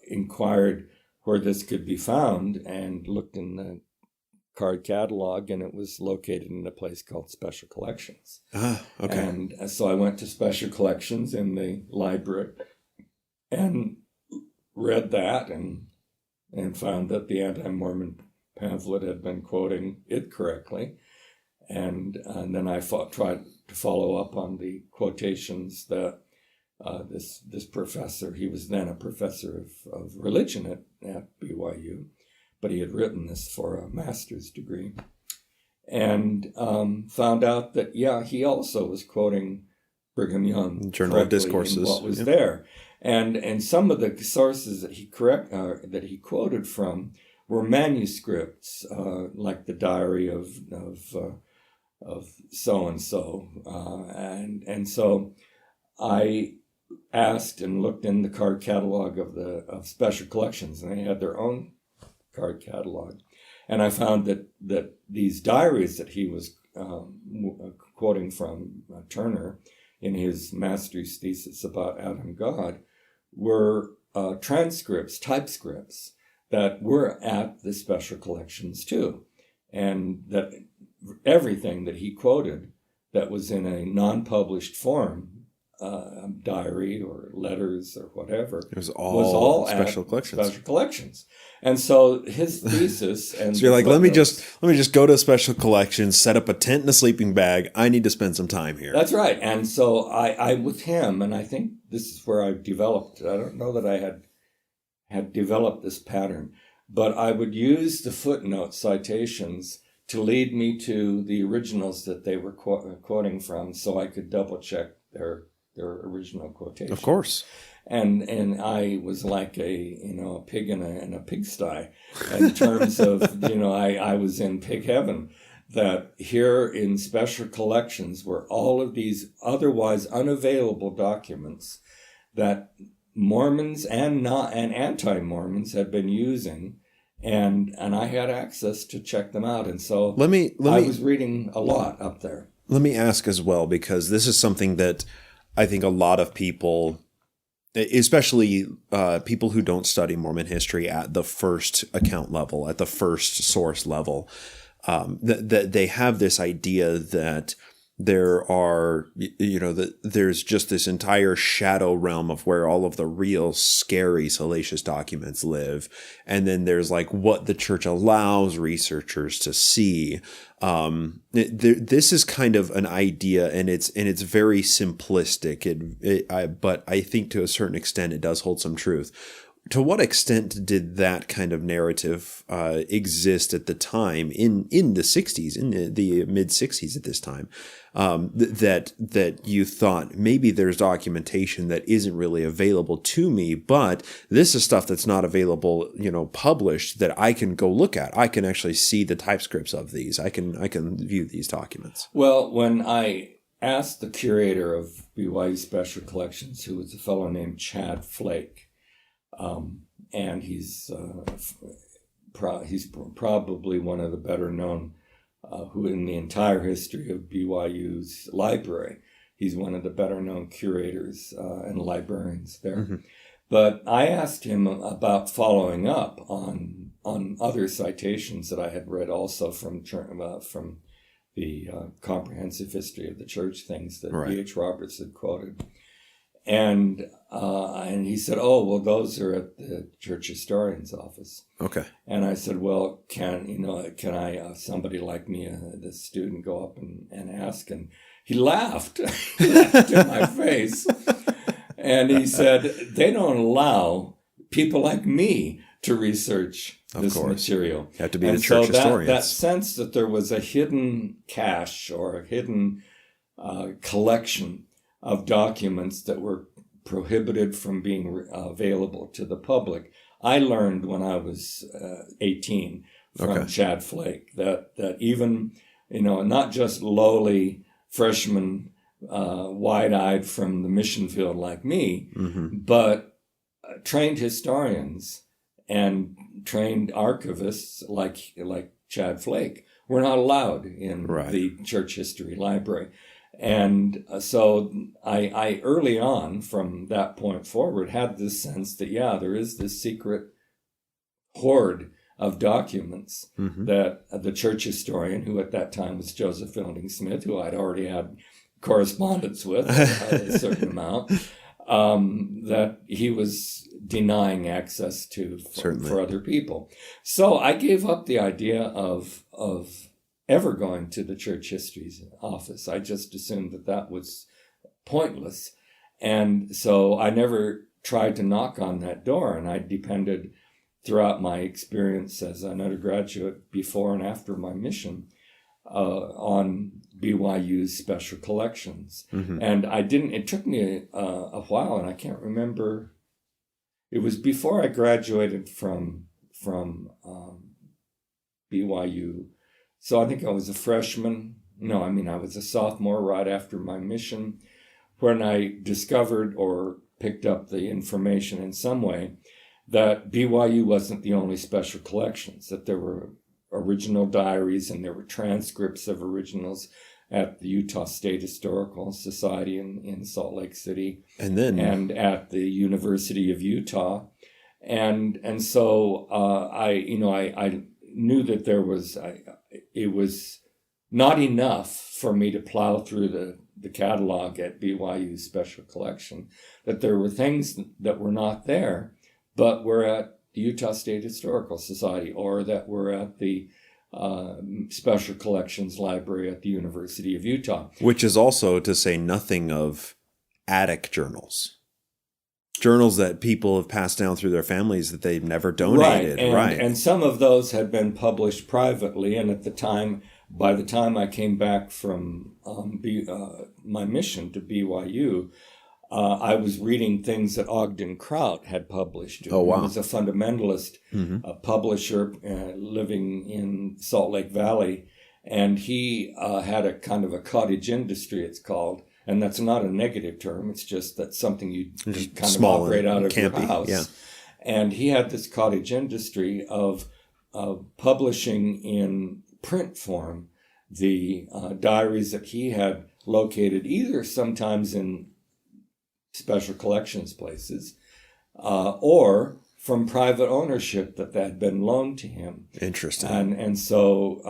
inquired where this could be found and looked in the card catalog, and it was located in a place called Special Collections.
Okay.
And so I went to Special Collections in the library and read that and found that the anti-Mormon pamphlet had been quoting it correctly. And then I tried to follow up on the quotations that this professor, he was then a professor of religion at BYU, but he had written this for a master's degree, and found out that, he also was quoting Brigham Young
Journal of Discourses,
what was there. And some of the sources that he quoted from were manuscripts, like the diary of so and so, and so I asked and looked in the card catalog of Special Collections, and they had their own card catalog, and I found that these diaries that he was quoting from Turner in his master's thesis about Adam God were transcripts, typescripts that were at the Special Collections too, and that everything that he quoted that was in a non-published form, diary or letters or whatever,
it was all Special Collections.
Special Collections. And so his thesis, and
so you're like, let me just go to Special Collections, set up a tent and a sleeping bag. I need to spend some time here.
That's right. And so I with him, and I think this is where I developed. I don't know that I had developed this pattern, but I would use the footnote citations to lead me to the originals that they were quoting from, so I could double check their original quotation.
Of course.
And I was like a pig in a pigsty in terms of, I was in pig heaven, that here in Special Collections were all of these otherwise unavailable documents that Mormons and anti-Mormons had been using, and I had access to check them out. And so I was reading a lot up there.
Let me ask as well, because this is something that I think a lot of people especially people who don't study Mormon history at the first account level, at the first source level, that they have this idea that there are, that there's just this entire shadow realm of where all of the real scary, salacious documents live. And then there's like what the church allows researchers to see. This is kind of an idea, and it's very simplistic. But I think to a certain extent it does hold some truth. To what extent did that kind of narrative exist at the time in the 60s, in the mid 60s at this time, that you thought maybe there's documentation that isn't really available to me, but this is stuff that's not available, published, that I can go look at. I can actually see the typescripts of these. I can view these documents.
Well, when I asked the curator of BYU Special Collections, who was a fellow named Chad Flake, and he's probably one of the better known, who in the entire history of BYU's library, he's one of the better known curators and librarians there. Mm-hmm. But I asked him about following up on other citations that I had read also from the Comprehensive History of the Church, things that
right.
B.H. Roberts had quoted. And he said, "Oh, well, those are at the church historian's office."
Okay.
And I said, "Well, can I, somebody like me, the student, go up and ask?" And he laughed. He laughed in my face. And he said, "They don't allow people like me to research this material.
You have to be the church historians."
That sense that there was a hidden cache or a hidden collection of documents that were prohibited from being available to the public, I learned when I was 18 from Chad Flake that even, not just lowly freshmen, wide-eyed from the mission field like me, mm-hmm. but trained historians and trained archivists like Chad Flake were not allowed in the church history library. And so I early on, from that point forward, had this sense that, there is this secret hoard of documents mm-hmm. that the church historian, who at that time was Joseph Fielding Smith, who I'd already had correspondence with a certain amount, that he was denying access to for other people. So I gave up the idea of ever going to the church history's office. I just assumed that was pointless. And so I never tried to knock on that door, and I depended throughout my experience as an undergraduate before and after my mission on BYU's special collections. Mm-hmm. And it took me a while, and I can't remember. It was before I graduated from BYU. So I think I was a freshman. No, I was a sophomore right after my mission, when I discovered or picked up the information in some way that BYU wasn't the only special collections, that there were original diaries and there were transcripts of originals at the Utah State Historical Society in Salt Lake City, and at the University of Utah. And so I knew that there was, it was not enough for me to plow through the catalog at BYU's special collection, that there were things that were not there, but were at the Utah State Historical Society, or that were at the Special Collections Library at the University of Utah.
Which is also to say nothing of attic journals. Journals that people have passed down through their families that they've never donated.
Right. And some of those had been published privately. And at the time, by the time I came back from my mission to BYU, I was reading things that Ogden Kraut had published.
Oh, wow.
He was a fundamentalist publisher living in Salt Lake Valley. And he had a kind of a cottage industry, it's called. And that's not a negative term. It's just that's something you kind of operate out of your house.
Yeah.
And he had this cottage industry of publishing in print form the diaries that he had located, either sometimes in special collections places, or from private ownership that had been loaned to him.
Interesting.
And so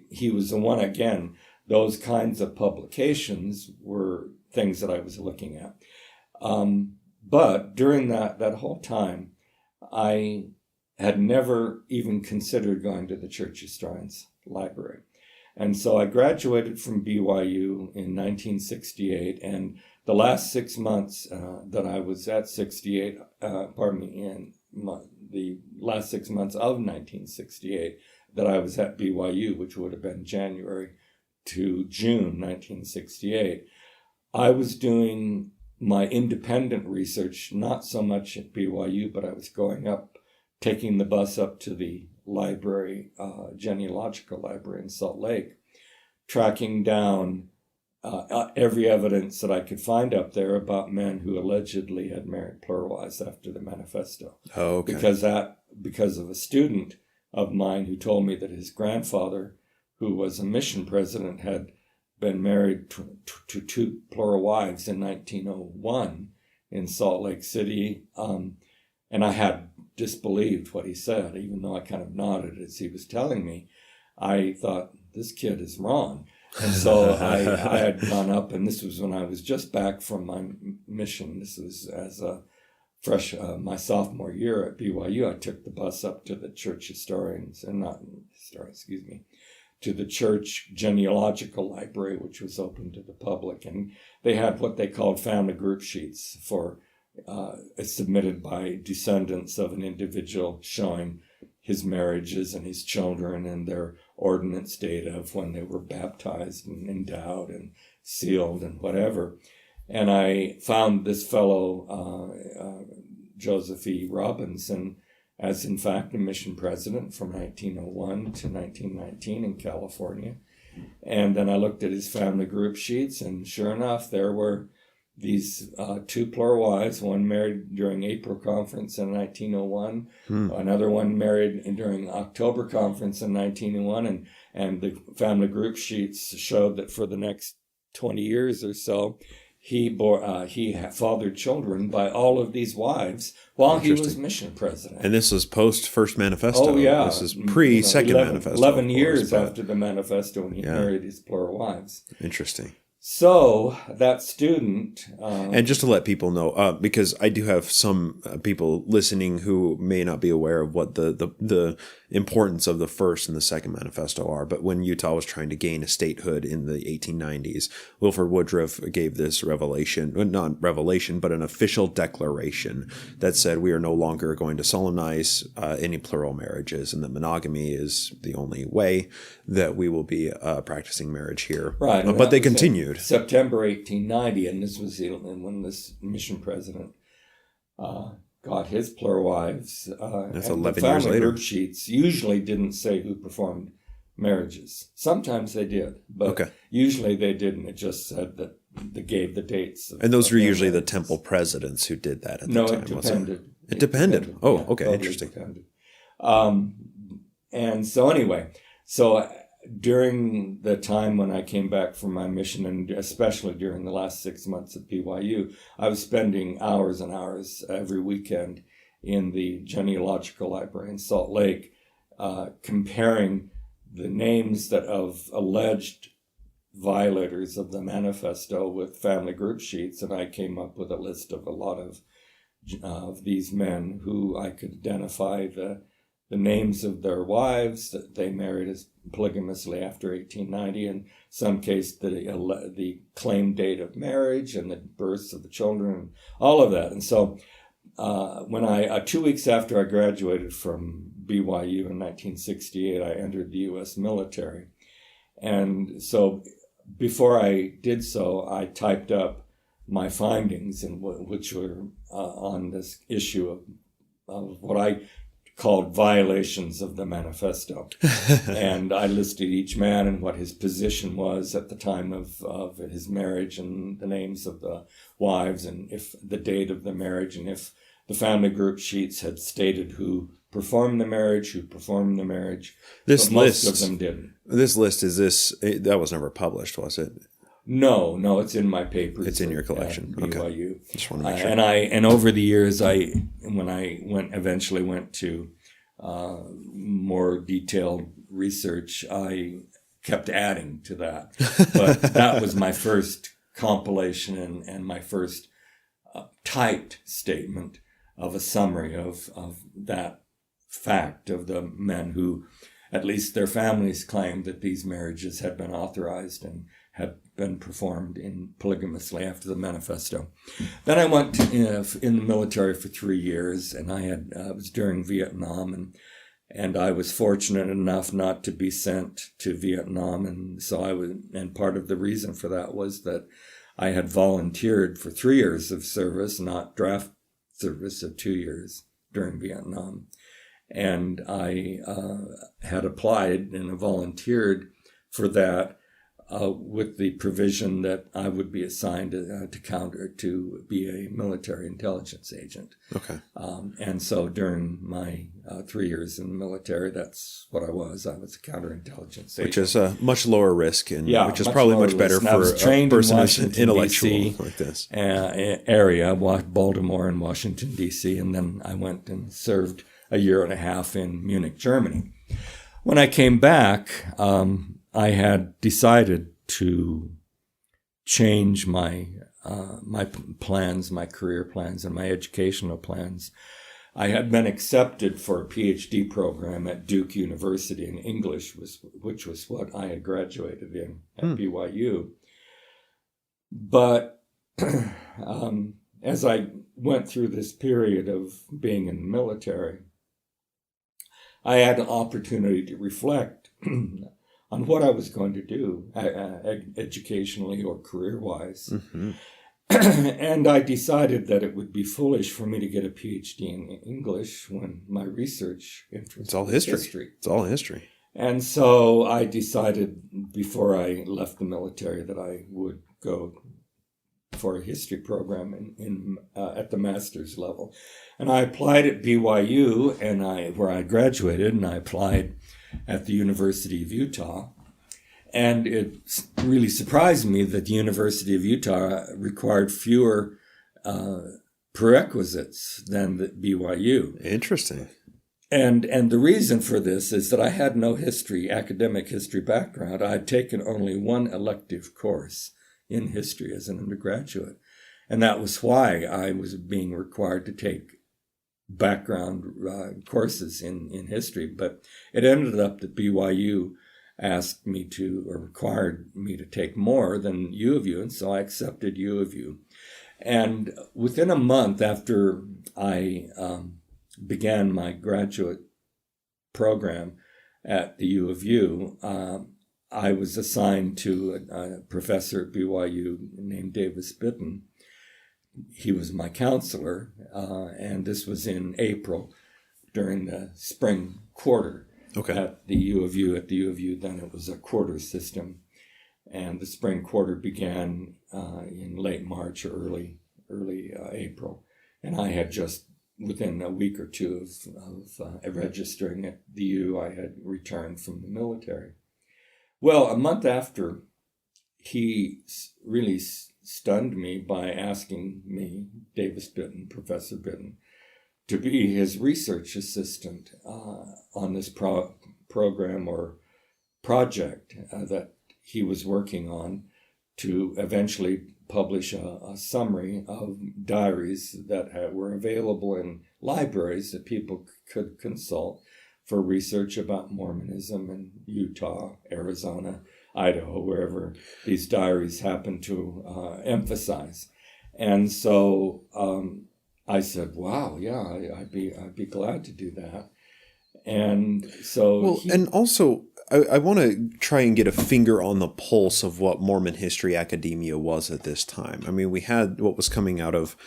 he was the one, again, those kinds of publications were things that I was looking at. But during that whole time, I had never even considered going to the Church Historians Library. And so I graduated from BYU in 1968, and the last 6 months that I was at 68, in the last 6 months of 1968 that I was at BYU, which would have been January to June 1968, I was doing my independent research, not so much at BYU, but I was going up, taking the bus up to the library, genealogical library in Salt Lake, tracking down every evidence that I could find up there about men who allegedly had married plural wives after the manifesto.
Oh, okay.
Because of a student of mine who told me that his grandfather, who was a mission president, had been married to two plural wives in 1901 in Salt Lake City. And I had disbelieved what he said, even though I kind of nodded as he was telling me. I thought, this kid is wrong. And so I had gone up, and this was when I was just back from my mission. This was as a fresh, my sophomore year at BYU. I took the bus up to the church to the church genealogical library, which was open to the public. And they had what they called family group sheets for submitted by descendants of an individual showing his marriages and his children and their ordinance data of when they were baptized and endowed and sealed and whatever. And I found this fellow, Joseph E. Robinson, as in fact a mission president from 1901 to 1919 in California. And then I looked at his family group sheets, and sure enough, there were these two plural wives, one married during April conference in 1901, another one married during October conference in 1901, and the family group sheets showed that for the next 20 years or so, he fathered children by all of these wives while he was mission president.
And this was post First Manifesto.
Oh, yeah.
This is pre-Second Manifesto.
11 years after the manifesto when he married his plural wives.
Interesting.
So that student...
and just to let people know, because I do have some people listening who may not be aware of what the importance of the First and the Second Manifesto are, but when Utah was trying to gain a statehood in the 1890s, Wilford Woodruff gave this revelation, not revelation, but an official declaration that said we are no longer going to solemnize any plural marriages, and that monogamy is the only way that we will be practicing marriage here.
Right.
But they continued.
September 1890, and this was when this mission president got his plural wives.
That's
and
11
the
years
family
later.
group sheets usually didn't say who performed marriages. Sometimes they did, but usually they didn't. It just said that they gave the dates.
And those were usually the temple presidents who did that at the time.
No, it depended.
It depended. Oh,
Yeah,
okay,
totally
interesting.
Depended. And so anyway, during the time when I came back from my mission, and especially during the last 6 months at BYU, I was spending hours and hours every weekend in the genealogical library in Salt Lake, comparing the names of alleged violators of the manifesto with family group sheets, and I came up with a list of a lot of these men who I could identify the names of their wives that they married as polygamously after 1890, in some case the claimed date of marriage and the births of the children, and all of that. And so when 2 weeks after I graduated from BYU in 1968, I entered the U.S. military. And so before I did so, I typed up my findings, which were on this issue of what I called violations of the manifesto. And I listed each man and what his position was at the time of his marriage, and the names of the wives, and if the date of the marriage, and if the family group sheets had stated who performed the marriage.
Most
of them didn't.
This list, that was never published, was it?
No, it's in my papers.
It's in your collection.
At BYU.
Okay. Just want to make sure.
And over the years, when I eventually went to more detailed research, I kept adding to that. But that was my first compilation and my first typed statement of a summary of that fact of the men who, at least their families, claimed that these marriages had been authorized and had been performed in polygamously after the manifesto. Then I went in the military for 3 years, and I was during Vietnam, and I was fortunate enough not to be sent to Vietnam, and so and part of the reason for that was that I had volunteered for 3 years of service, not draft service of 2 years during Vietnam. And I had applied and volunteered for that with the provision that I would be assigned to be a military intelligence agent.
Okay.
And so during my 3 years in the military, that's what I was. I was a counterintelligence agent.
Which is a much lower risk, and which is
much
probably
lower
much better
risk.
for
a
person
in
who's intellectual
DC,
like this.
Area, Baltimore and Washington, D.C., and then I went and served a year and a half in Munich, Germany. When I came back, I had decided to change my plans, my career plans, and my educational plans. I had been accepted for a PhD program at Duke University in English, which was what I had graduated in at BYU. But as I went through this period of being in the military, I had an opportunity to reflect on what I was going to do educationally or career-wise. Mm-hmm. And I decided that it would be foolish for me to get a PhD in English when my research interest was history.
It's all history.
And so I decided before I left the military that I would go for a history program at the master's level. And I applied at BYU, where I graduated, and I applied at the University of Utah. And it really surprised me that the University of Utah required fewer prerequisites than the BYU.
Interesting.
And the reason for this is that I had no academic history background. I had taken only one elective course in history as an undergraduate. And that was why I was being required to take background courses in history. But it ended up that BYU asked me to, or required me to take more than U of U, and so I accepted U of U. And within a month after I began my graduate program at the U of U, I was assigned to a professor at BYU named Davis Bitton. He was my counselor, and this was in April during the spring quarter.
Okay.
At the U of U. At the U of U, then it was a quarter system, and the spring quarter began in late March or early April, and I had just within a week or two of registering at the U, I had returned from the military. Well, a month after, he really stunned me by asking me, Davis Bitton, Professor Bitton, to be his research assistant on this program or project that he was working on to eventually publish a summary of diaries that were available in libraries that people could consult for research about Mormonism in Utah, Arizona, Idaho, wherever these diaries happen to emphasize. And so I said, "Wow, yeah, I'd be glad to do that." And so,
and also, I want to try and get a finger on the pulse of what Mormon history academia was at this time. I mean, we had what was coming out of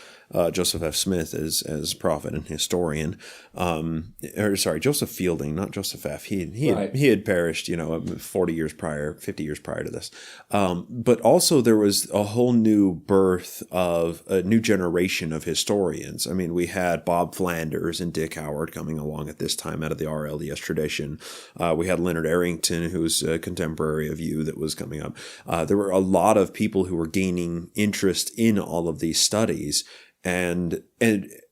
Joseph F. Smith as prophet and historian. Joseph Fielding, not Joseph F. He had perished, 40 years prior, 50 years prior to this. But also there was a whole new birth of a new generation of historians. I mean, we had Bob Flanders and Dick Howard coming along at this time out of the RLDS tradition. We had Leonard Arrington, who's a contemporary of you, that was coming up. There were a lot of people who were gaining interest in all of these studies. And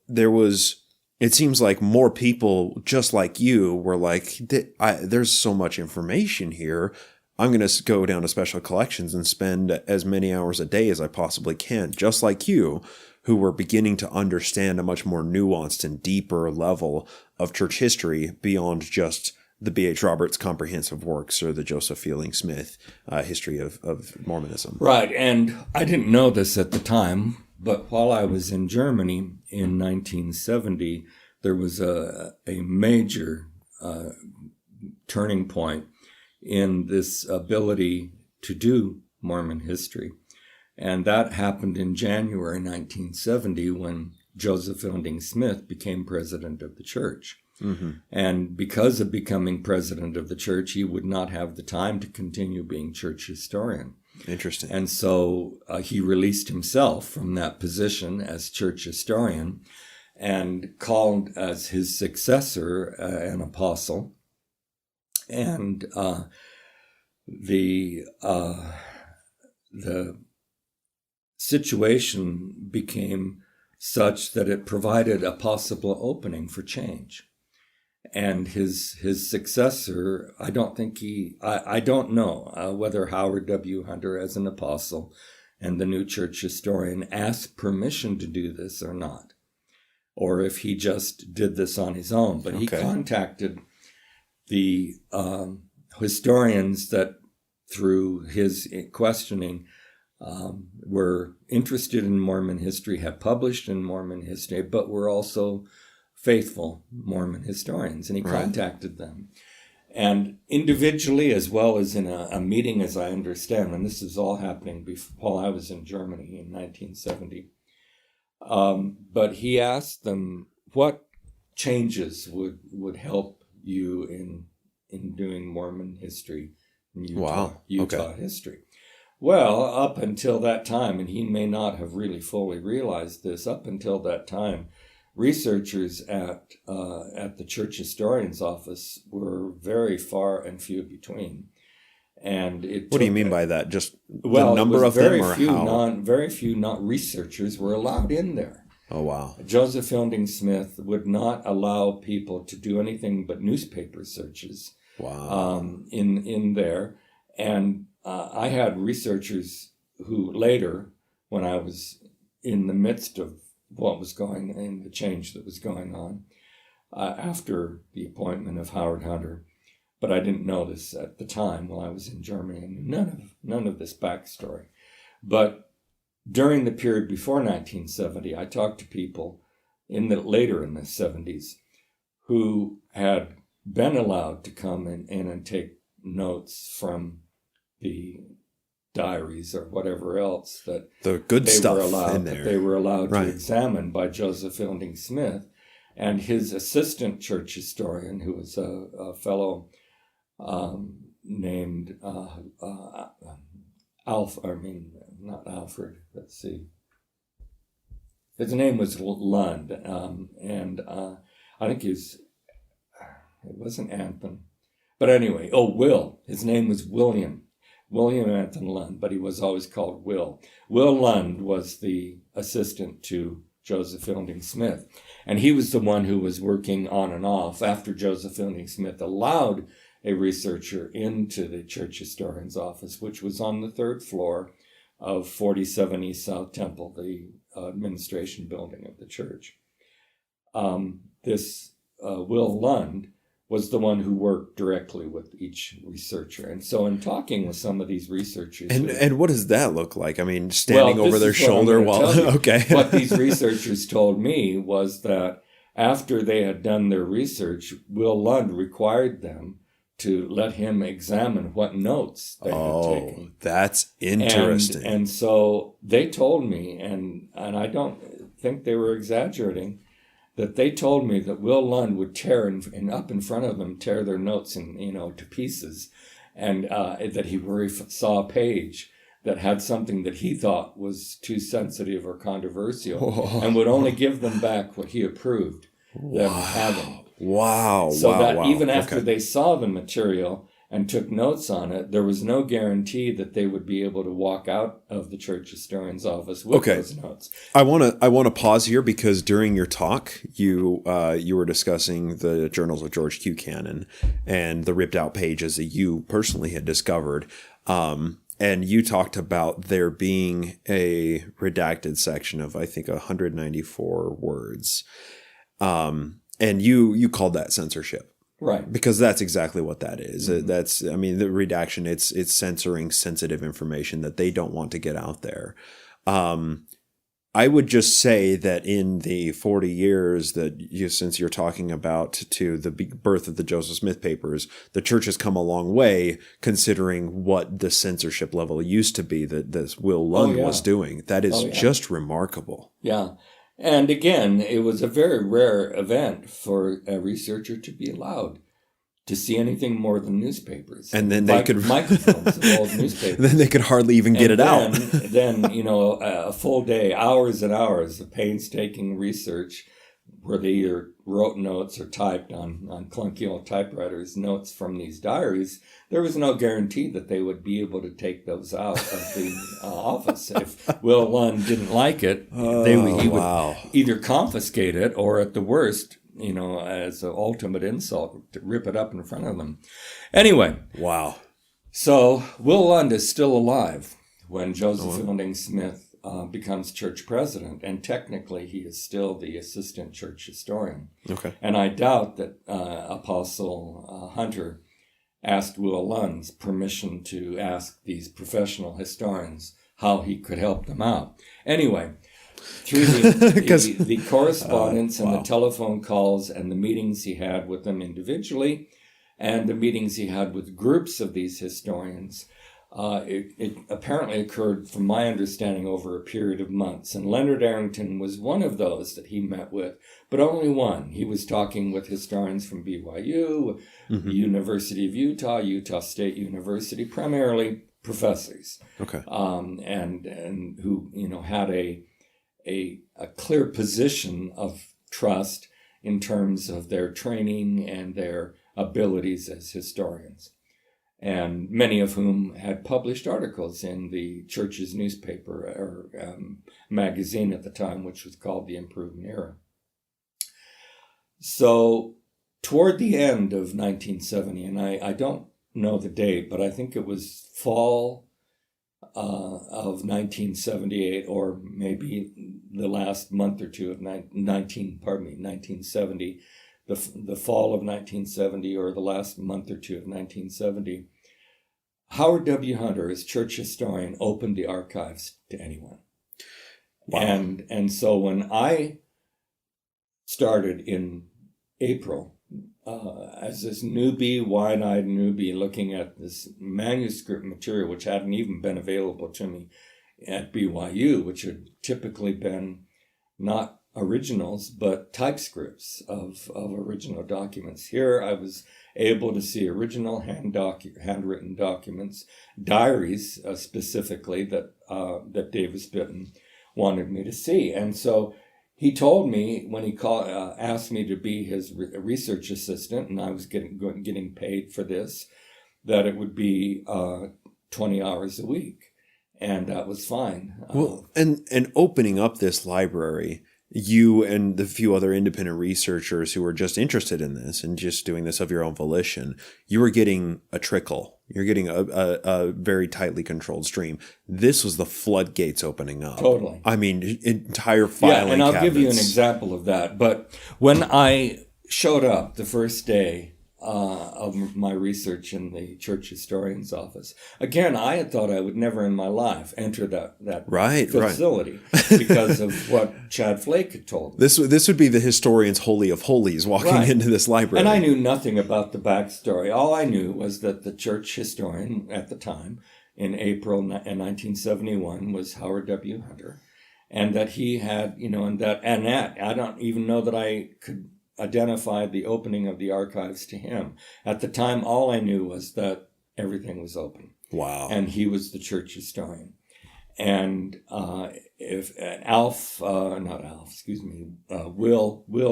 there was, it seems like more people just like you were like, there's so much information here. I'm going to go down to special collections and spend as many hours a day as I possibly can, just like you, who were beginning to understand a much more nuanced and deeper level of church history beyond just the B.H. Roberts comprehensive works or the Joseph Fielding Smith history of Mormonism.
Right. And I didn't know this at the time, but while I was in Germany in 1970, there was a major turning point in this ability to do Mormon history. And that happened in January 1970 when Joseph Fielding Smith became president of the church. Mm-hmm. And because of becoming president of the church, he would not have the time to continue being church historian.
Interesting.
And so he released himself from that position as church historian and called as his successor an apostle. And the situation became such that it provided a possible opening for change. And his successor, I don't know whether Howard W. Hunter as an apostle and the new church historian asked permission to do this or not, or if he just did this on his own. But he contacted the historians that, through his questioning, were interested in Mormon history, had published in Mormon history, but were also faithful Mormon historians, and he contacted them. And individually, as well as in a meeting, as I understand, and this is all happening while I was in Germany in 1970, but he asked them, what changes would help you in doing Mormon history in Utah history? Well, up until that time, and he may not have really fully realized this, up until that time, researchers at the church historian's office were very far and few between. And what
do you mean by that? Just the number of them, or how?
Very few researchers were allowed in there.
Oh, wow.
Joseph Fielding Smith would not allow people to do anything but newspaper searches.
Wow.
In there. And I had researchers who later, when I was in the midst of what was going on, the change that was going on after the appointment of Howard Hunter, but I didn't know this at the time while I was in Germany, and none of this backstory. But during the period before 1970, I talked to people later in the 70s who had been allowed to come in and take notes from the diaries or whatever else that
the good stuff in there.
That they were allowed to examine by Joseph Fielding Smith, and his assistant church historian, who was a fellow named not Alfred. Let's see. His name was Lund, and I think it wasn't Anthony, but anyway. Will. His name was William Anthony Lund, but he was always called Will. Will Lund was the assistant to Joseph Fielding Smith, and he was the one who was working on and off after Joseph Fielding Smith allowed a researcher into the church historian's office, which was on the third floor of 47 East South Temple, the administration building of the church. This Will Lund was the one who worked directly with each researcher. And so in talking with some of these researchers...
And what does that look like? I mean, standing over their shoulder while... Okay.
What these researchers told me was that after they had done their research, Will Lund required them to let him examine what notes they had taken. Oh,
that's interesting.
And so they told me, and I don't... think they were exaggerating, that they told me that Will Lund would tear and up in front of them, tear their notes to pieces, and that where he saw a page that had something that he thought was too sensitive or controversial, and would only give them back what he approved them having.
Wow.
So even after they saw the material and took notes on it, there was no guarantee that they would be able to walk out of the church historian's office with those notes.
I want to pause here because during your talk, you were discussing the journals of George Q. Cannon and the ripped out pages that you personally had discovered. And you talked about there being a redacted section of, I think, 194 words. And you called that censorship.
Right.
Because that's exactly what that is. Mm-hmm. The redaction, it's censoring sensitive information that they don't want to get out there. I would just say that in the 40 years that since you're talking about to the birth of the Joseph Smith papers, the church has come a long way considering what the censorship level used to be that this Will Lund was doing. That is just remarkable.
Yeah. And again, it was a very rare event for a researcher to be allowed to see anything more than newspapers.
And then they could
microphones of old newspapers.
Then they could hardly even get it out.
Then a full day, hours and hours of painstaking research, where they either wrote notes or typed on clunky old typewriters notes from these diaries. There was no guarantee that they would be able to take those out of the office. If Will Lund didn't like it, he would either confiscate it or, at the worst, as an ultimate insult, to rip it up in front of them. Anyway.
Wow.
So Will Lund is still alive when Joseph Fielding Smith becomes church president, and technically he is still the assistant church historian.
Okay.
And I doubt that Apostle Hunter asked Will Lund's permission to ask these professional historians how he could help them out. Anyway, through the correspondence and the telephone calls and the meetings he had with them individually and the meetings he had with groups of these historians, it apparently occurred, from my understanding, over a period of months. And Leonard Arrington was one of those that he met with, but only one. He was talking with historians from BYU, University of Utah, Utah State University, primarily professors.
Okay.
And who, had a clear position of trust in terms of their training and their abilities as historians, and many of whom had published articles in the church's newspaper or magazine at the time, which was called The Improving Era. So toward the end of 1970, and I don't know the date, but I think it was fall of 1978, or maybe the last month or two of 1970, the fall of 1970, or the last month or two of 1970, Howard W. Hunter, as church historian, opened the archives to anyone. Wow. And so when I started in April, as this newbie, wide-eyed newbie, looking at this manuscript material, which hadn't even been available to me at BYU, which had typically been not originals, but typescripts of original documents. Here I was able to see original handwritten documents, diaries specifically, that Davis Bitton wanted me to see. And so he told me, when he asked me to be his research assistant, and I was getting paid for this, that it would be 20 hours a week. And that was fine.
Well, and opening up this library, you and the few other independent researchers who were just interested in this and just doing this of your own volition, you were getting a trickle. You're getting a very tightly controlled stream. This was the floodgates opening up.
Totally.
I mean, entire filing
and I'll
cabinets.
give you an example of that. But when I showed up the first day of my research in the church historian's office, again, I had thought I would never in my life enter that facility because of what Chad Flake had told me.
This would be the historian's holy of holies walking into this library.
And I knew nothing about the backstory. All I knew was that the church historian at the time, in April 1971, was Howard W. Hunter. and that he had, I don't even know that I could identify the opening of the archives to him. At the time, all I knew was that everything was open.
Wow.
And he was the church historian. And Will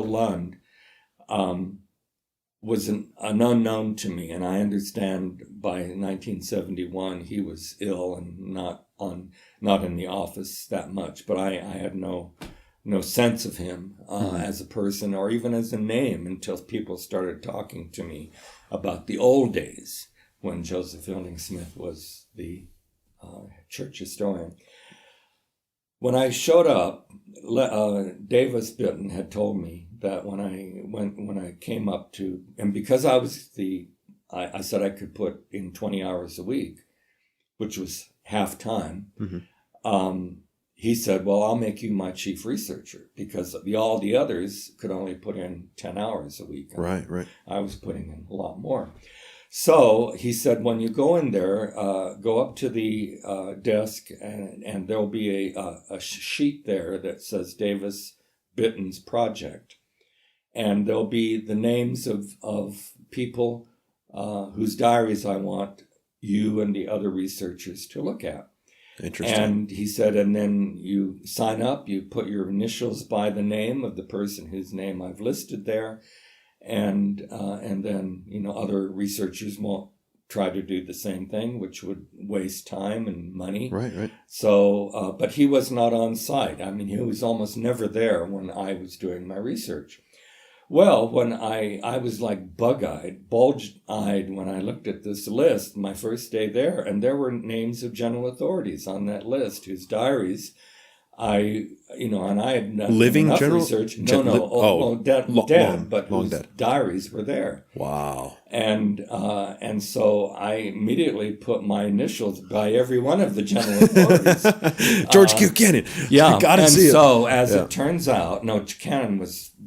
Lund was an unknown to me, and I understand by 1971 he was ill and not in the office that much. But I had no sense of him as a person or even as a name until people started talking to me about the old days when Joseph Fielding Smith was the church historian. When I showed up, Davis Bitton had told me that when I came up to, and because I was I said I could put in 20 hours a week, which was half time. He said, well, I'll make you my chief researcher, because all the others could only put in 10 hours a week.
Right.
I was putting in a lot more. So he said, when you go in there, go up to the desk, and there'll be a sheet there that says Davis Bitton's project. And there'll be the names of people whose diaries I want you and the other researchers to look at.
Interesting.
And he said, and then you sign up, you put your initials by the name of the person whose name I've listed there. And then, other researchers won't try to do the same thing, which would waste time and money.
Right.
So, but he was not on site. I mean, he was almost never there when I was doing my research. Well, when I was like bug-eyed, bulge-eyed when I looked at this list my first day there, and there were names of general authorities on that list whose diaries and I had done
living
enough
general
research.
Dead,
but
long
whose
dead.
diaries were there.
Wow.
And so I immediately put my initials by every one of the general authorities.
George Q. Cannon.
Yeah,
I gotta
and
see it.
so as it turns out, Cannon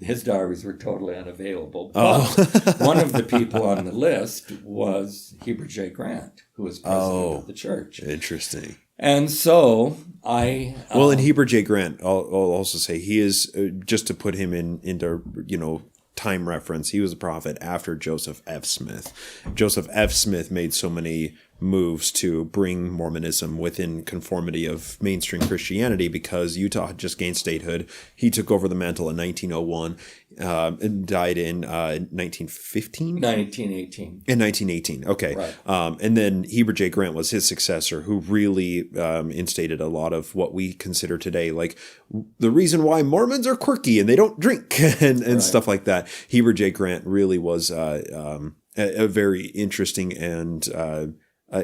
his diaries were totally unavailable. But one of the people on the list was Heber J. Grant, who was president of the church.
Interesting.
And so and
Heber J. Grant, I'll also say he is, just to put him into time reference, he was a prophet after Joseph F. Smith. Joseph F. Smith made so many moves to bring Mormonism within conformity of mainstream Christianity because Utah had just gained statehood. He took over the mantle in 1901 and died in 1915?
1918.
In 1918, okay.
Right.
And then Heber J. Grant was his successor, who really instated a lot of what we consider today, like the reason why Mormons are quirky and they don't drink and stuff like that. Heber J. Grant really was a very interesting and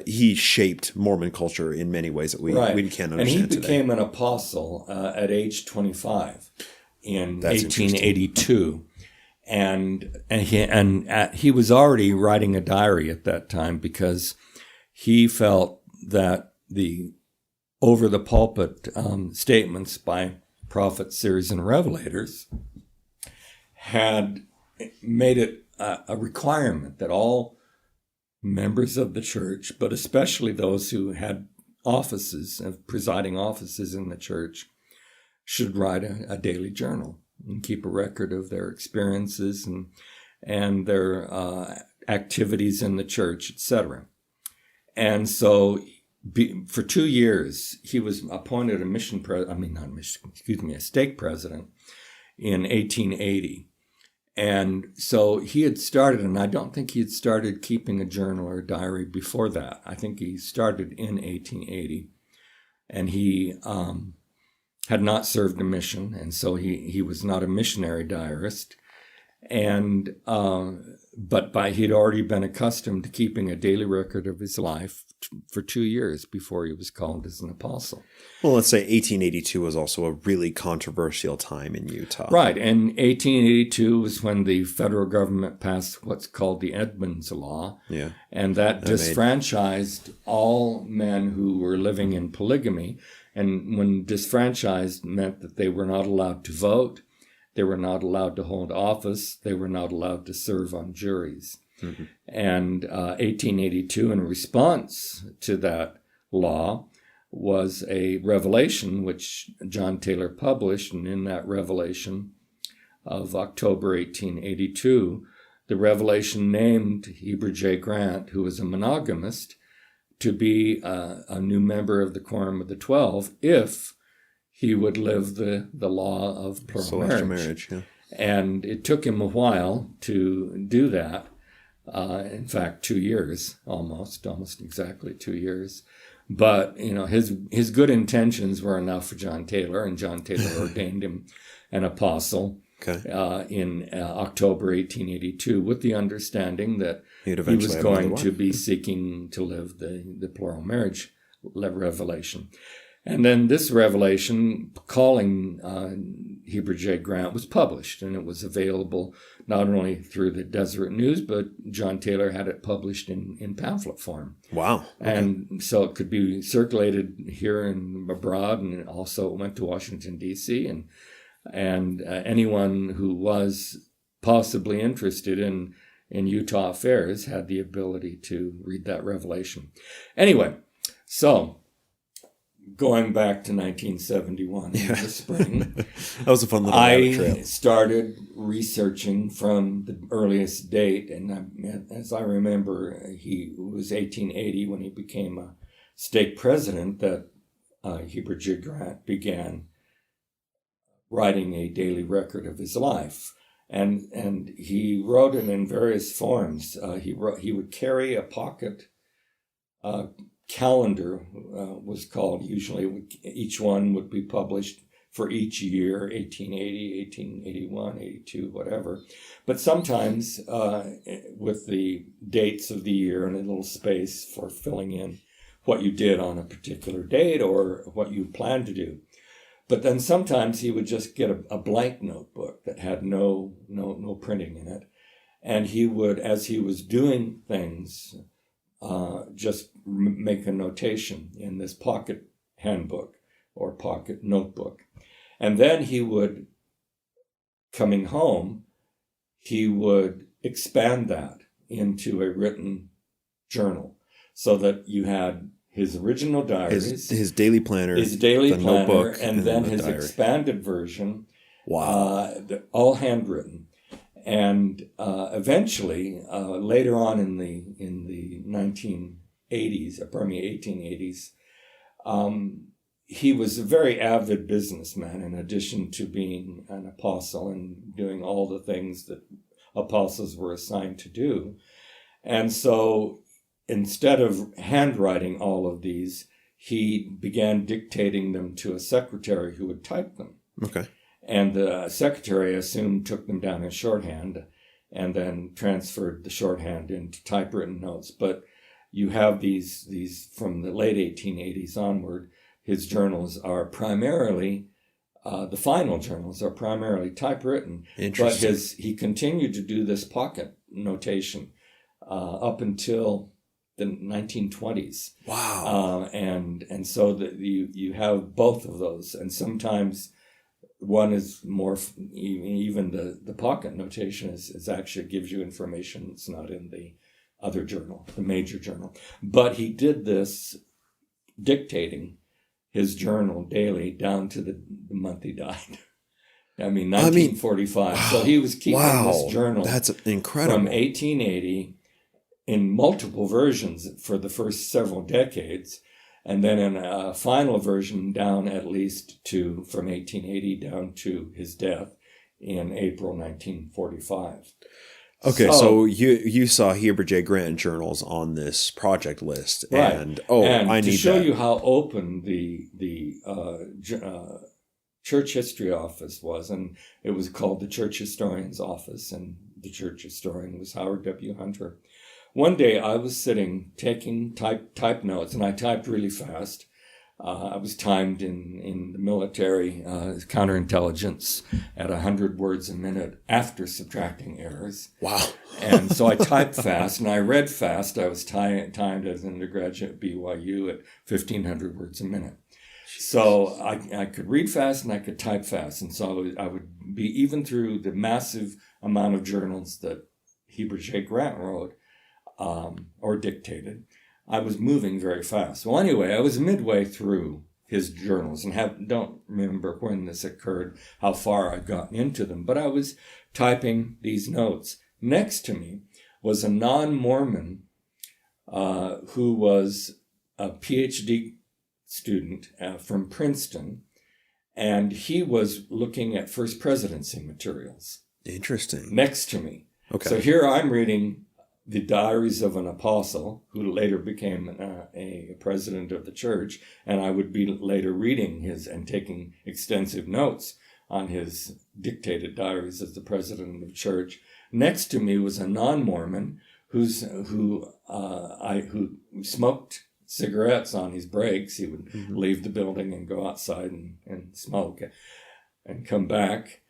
he shaped Mormon culture in many ways that we can't understand today.
And he became an apostle at age 25 in 1882. And he was already writing a diary at that time because he felt that the over-the-pulpit statements by prophets, seers, and revelators had made it a requirement that all members of the church, but especially those who had offices, presiding offices in the church, should write a daily journal and keep a record of their experiences and their activities in the church, etc. And so for 2 years, he was appointed a stake president in 1880. And so he had started, and I don't think he had started keeping a journal or a diary before that. I think he started in 1880, and he had not served a mission, and so he was not a missionary diarist. And but he'd already been accustomed to keeping a daily record of his life for 2 years before he was called as an apostle.
Well, let's say 1882 was also a really controversial time in Utah.
Right, and 1882 was when the federal government passed what's called the Edmunds Law, and that disfranchised all men who were living in polygamy. And when disfranchised meant that they were not allowed to vote, they were not allowed to hold office, they were not allowed to serve on juries. Mm-hmm. And 1882, in response to that law, was a revelation which John Taylor published, and in that revelation of October 1882, the revelation named Heber J. Grant, who was a monogamist, to be a new member of the Quorum of the 12 if he would live the law of plural
Celestial
marriage.
yeah.
And it took him a while to do that. In fact, 2 years, almost exactly 2 years. But, his good intentions were enough for John Taylor, and John Taylor ordained him an apostle in October 1882 with the understanding that he was going to be seeking to live the plural marriage revelation. And then this revelation calling Heber J. Grant was published, and it was available not only through the Deseret News, but John Taylor had it published in pamphlet form.
Wow. Okay.
And so it could be circulated here and abroad, and it also went to Washington, D.C., and anyone who was possibly interested in Utah affairs had the ability to read that revelation. Anyway, so going back to 1971 in the spring,
that was a fun little rabbit trail.
I started researching from the earliest date, and as I remember, it was 1880 when he became a stake president that Heber J. Grant began writing a daily record of his life. And he wrote it in various forms. He would carry a pocket calendar, was called. Usually each one would be published for each year, 1880, 1881, 82, whatever. But sometimes with the dates of the year and a little space for filling in what you did on a particular date or what you planned to do. But then sometimes he would just get a blank notebook that had no printing in it. And he would, as he was doing things, just make a notation in this pocket handbook or pocket notebook. And then he would, coming home, he would expand that into a written journal so that you had his original diaries,
his daily planner,
notebook, and then his
diary.
Expanded version.
Wow.
All handwritten. And eventually, later on in the 1880s, he was a very avid businessman in addition to being an apostle and doing all the things that apostles were assigned to do. And so instead of handwriting all of these, he began dictating them to a secretary who would type them.
Okay.
And the secretary, I assume, took them down in shorthand and then transferred the shorthand into typewritten notes. But you have these from the late 1880s onward, his journals are primarily, the final journals are primarily typewritten.
Interesting.
But he continued to do this pocket notation up until the 1920s.
Wow.
And so that you have both of those, and sometimes one is more, even the pocket notation is actually gives you information that's not in the other journal, the major journal. But he did this dictating his journal daily down to the month he died. 1945. So he was keeping this journal.
That's incredible.
From 1880 in multiple versions for the first several decades, and then in a final version down at least from 1880 down to his death in April 1945.
Okay, so you saw Heber J. Grant journals on this project list,
right.
and
I need to show
that.
you how open the church history office was, and it was called the Church Historian's Office, and the church historian was Howard W. Hunter. One day I was sitting taking type notes, and I typed really fast. I was timed in the military counterintelligence at 100 words a minute after subtracting errors.
Wow.
And so I typed fast and I read fast. I was timed as an undergraduate at BYU at 1,500 words a minute. So I could read fast and I could type fast. And so I would be, even through the massive amount of journals that Heber J. Grant wrote or dictated, I was moving very fast. Well, anyway, I was midway through his journals and don't remember when this occurred, how far I'd gotten into them, but I was typing these notes. Next to me was a non-Mormon who was a PhD student from Princeton, and he was looking at First Presidency materials.
Interesting.
Next to me.
Okay.
So here I'm reading the diaries of an apostle who later became a president of the church, and I would be later reading his and taking extensive notes on his dictated diaries as the president of the church. Next to me was a non-Mormon who smoked cigarettes on his breaks. He would leave the building and go outside and smoke and come back.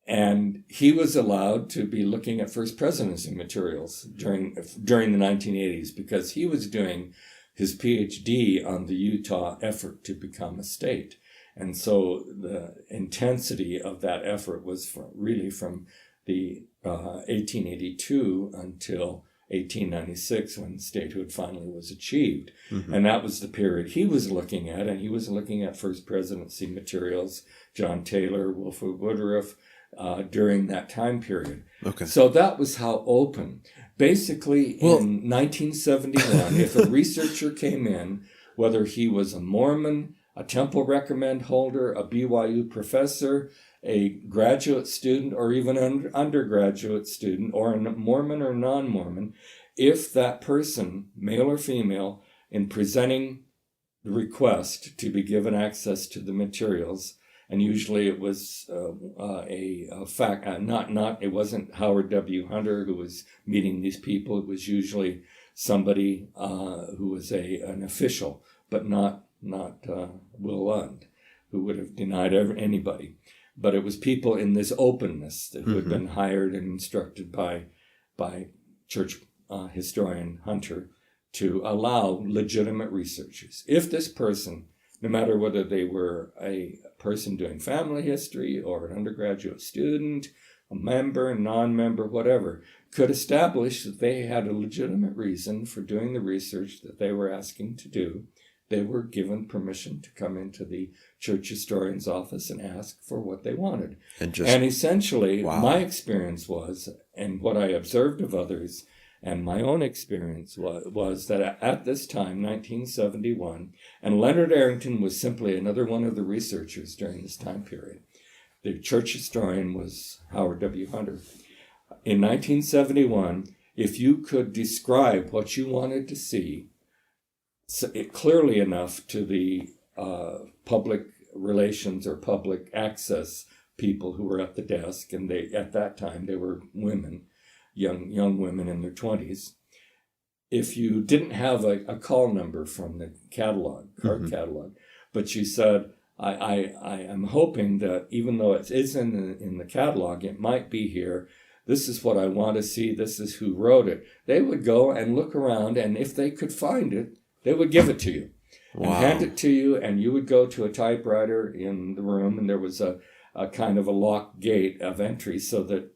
And he was allowed to be looking at First Presidency materials during the 1980s because he was doing his PhD on the Utah effort to become a state. And so the intensity of that effort was really from the 1882 until 1896 when statehood finally was achieved. And that was the period he was looking at, and he was looking at First Presidency materials, John Taylor, Wilford Woodruff, during that time period.
Okay.
So that was how open. Basically, in 1971, if a researcher came in, whether he was a Mormon, a Temple Recommend holder, a BYU professor, a graduate student, or even an undergraduate student, or a Mormon or non-Mormon, if that person, male or female, in presenting the request to be given access to the materials, and usually it was a fact, it wasn't Howard W. Hunter who was meeting these people. It was usually somebody who was an official, but not Will Lund, who would have denied anybody. But it was people in this openness who had been hired and instructed by church historian Hunter to allow legitimate researchers. If this person, no matter whether they were a person doing family history or an undergraduate student, a member, non-member, whatever, could establish that they had a legitimate reason for doing the research that they were asking to do, they were given permission to come into the church historian's office and ask for what they wanted. And essentially, my experience was, and what I observed of others, and my own experience was that at this time, 1971, and Leonard Arrington was simply another one of the researchers during this time period. The church historian was Howard W. Hunter. In 1971, if you could describe what you wanted to see clearly enough to the public relations or public access people who were at the desk, and at that time they were women, young women in their 20s. If you didn't have a call number from the catalog, card catalog, but you said, I am hoping that even though it is in the catalog, it might be here. This is what I want to see. This is who wrote it. They would go and look around, and if they could find it, they would give it to you and hand it to you, and you would go to a typewriter in the room, and there was a kind of a locked gate of entry so that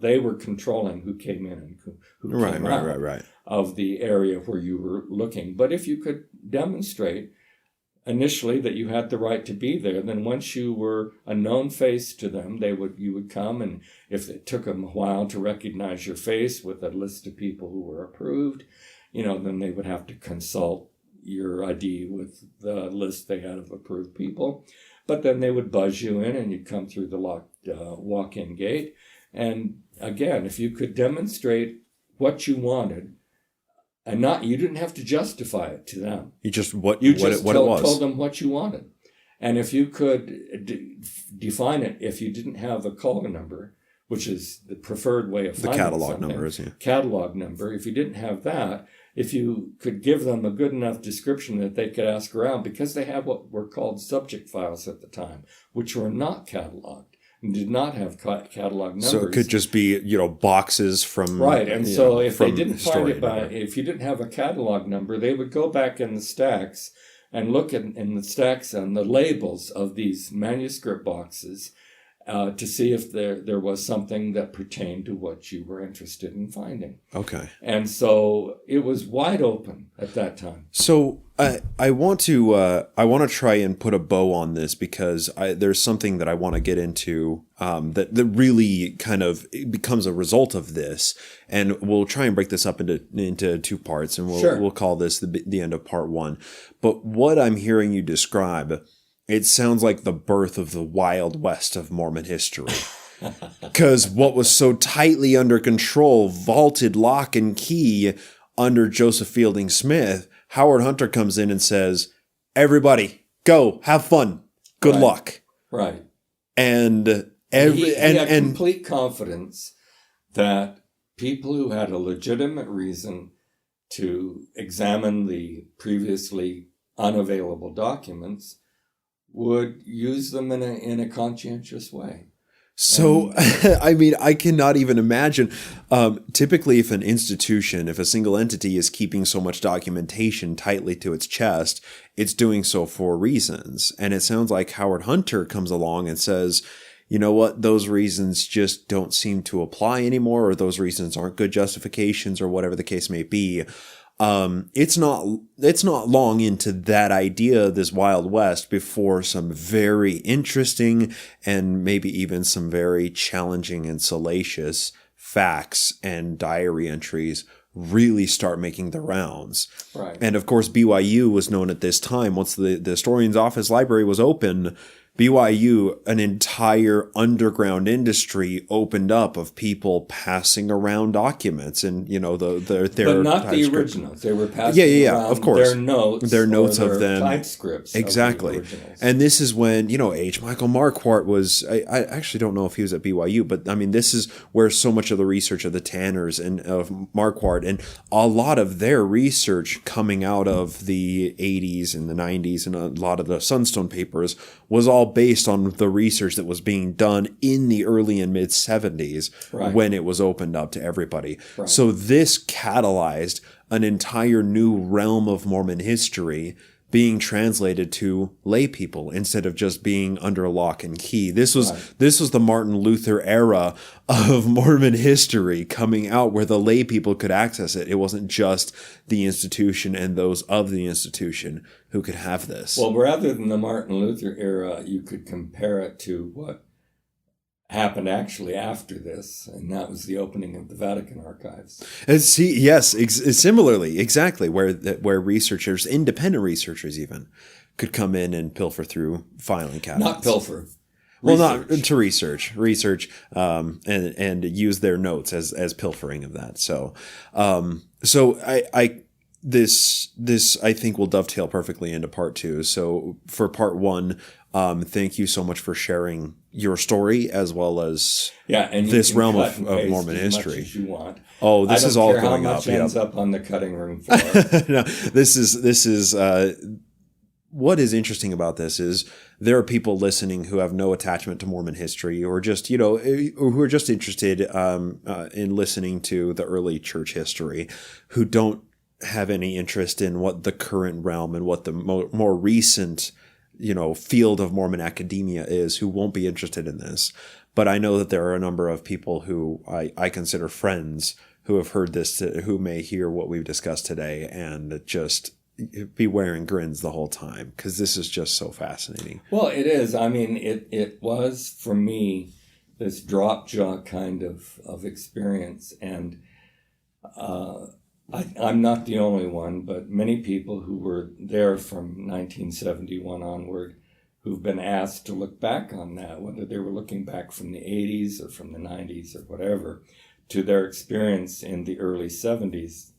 they were controlling who came in and who came out of the area where you were looking. But if you could demonstrate initially that you had the right to be there, then once you were a known face to them, you would come, and if it took them a while to recognize your face with a list of people who were approved, then they would have to consult your ID with the list they had of approved people. But then they would buzz you in, and you'd come through the locked walk-in gate. And again, if you could demonstrate what you wanted, and you didn't have to justify it to them.
You just it
told
was.
them what you wanted. And if you could define it, if you didn't have a call number, which is the preferred way of finding
catalog
something,
number is
catalog number. If you didn't have that, if you could give them a good enough description that they could ask around, because they had what were called subject files at the time, which were not cataloged and did not have catalog numbers.
So it could just be, boxes from
right. And so if they didn't find it if you didn't have a catalog number, they would go back in the stacks and look in the stacks on the labels of these manuscript boxes to see if there was something that pertained to what you were interested in finding.
Okay.
And so it was wide open at that time.
So I want to try and put a bow on this because there's something that I want to get into that really kind of becomes a result of this, and we'll try and break this up into two parts, and we'll call this the end of part one. But what I'm hearing you describe, it sounds like the birth of the Wild West of Mormon history. Because what was so tightly under control, vaulted lock and key under Joseph Fielding Smith, Howard Hunter comes in and says, everybody, go, have fun, good luck.
Right.
And
he had complete confidence that people who had a legitimate reason to examine the previously unavailable documents would use them in a conscientious way.
So, I mean, I cannot even imagine. Typically, if a single entity is keeping so much documentation tightly to its chest, it's doing so for reasons. And it sounds like Howard Hunter comes along and says, you know what, those reasons just don't seem to apply anymore, or those reasons aren't good justifications, or whatever the case may be. It's not long into that idea, this Wild West, before some very interesting and maybe even some very challenging and salacious facts and diary entries really start making the rounds.
Right.
And of course, BYU was known at this time. Once the historian's office library was open, BYU, an entire underground industry opened up of people passing around documents, and their
but not the originals. They were passing around
of course,
their notes
of them,
typescripts.
Exactly.
Of the originals.
And this is when H. Michael Marquardt was. I actually don't know if he was at BYU, but I mean, this is where so much of the research of the Tanners and of Marquardt and a lot of their research coming out of the 80s and the 90s and a lot of the Sunstone papers was all based on the research that was being done in the early and mid 70s when it was opened up to everybody. Right. So this catalyzed an entire new realm of Mormon history being translated to lay people instead of just being under lock and key. This was the Martin Luther era of Mormon history coming out, where the lay people could access it. It wasn't just the institution and those of the institution who could have this.
Well, rather than the Martin Luther era, you could compare it to what happened actually after this, and that was the opening of the Vatican archives.
And see, yes, similarly, exactly, where researchers, independent researchers even, could come in and pilfer through filing cabinets.
Not pilfer.
Well, not to research, and use their notes as pilfering of that. So this I think will dovetail perfectly into part two. So for part one, thank you so much for sharing your story as well as
and
this realm of Mormon history.
As you want.
Oh, this is all going
up.
How much
ends up on the cutting room floor.
No, this is what is interesting about this is there are people listening who have no attachment to Mormon history, or just who are just interested in listening to the early church history, who don't have any interest in what the current realm and what the more recent field of Mormon academia is, who won't be interested in this. But I know that there are a number of people who I consider friends who have heard this, who may hear what we've discussed today and just be wearing grins the whole time, because this is just so fascinating.
Well, it is. I mean, it was for me this drop jaw kind of experience, and I'm not the only one, but many people who were there from 1971 onward who've been asked to look back on that, whether they were looking back from the 80s or from the 90s or whatever, to their experience in the early 70s.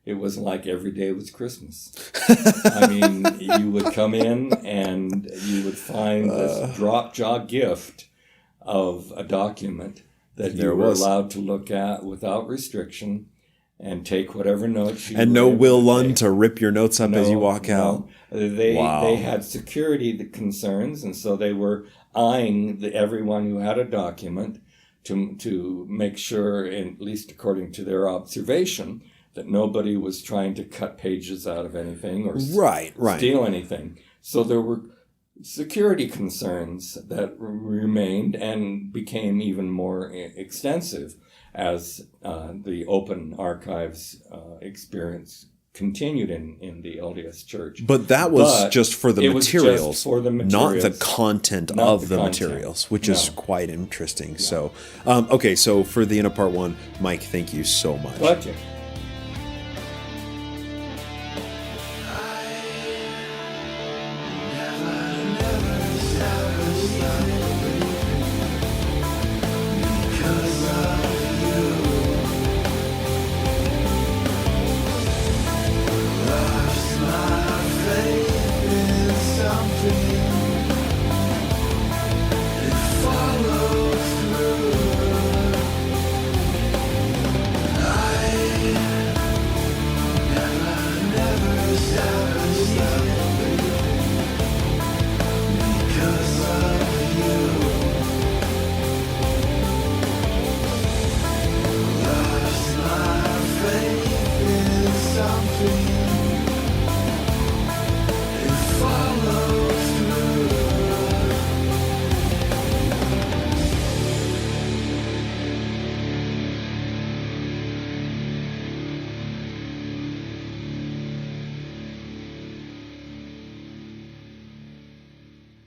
It was like every day was Christmas. I mean, you would come in and you would find this drop jaw gift of a document that you were allowed to look at without restriction, and take whatever notes you
and no Will Lund to rip your notes up as you walk out.
They had security concerns, and so they were eyeing everyone who had a document to make sure, at least according to their observation, that nobody was trying to cut pages out of anything or steal anything. So there were security concerns that remained and became even more extensive as the open archives experience continued in the LDS Church.
But that was just for the materials,
just for the
not
materials,
the content
not
of
the
the
content.
materials, which
No.
is quite interesting. So, okay, so for the Inner Part 1, Mike, thank you so much.
Pleasure.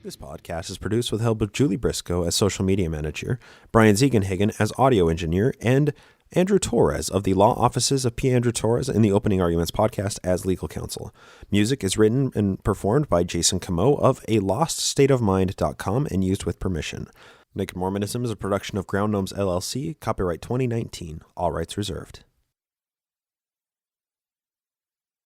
This podcast is produced with the help of Julie Briscoe as social media manager, Brian Ziegenhagen as audio engineer, and Andrew Torres of the law offices of P. Andrew Torres in the Opening Arguments podcast as legal counsel. Music is written and performed by Jason Camo of aloststateofmind.com and used with permission. Naked Mormonism is a production of Ground Gnomes LLC, copyright 2019, all rights reserved.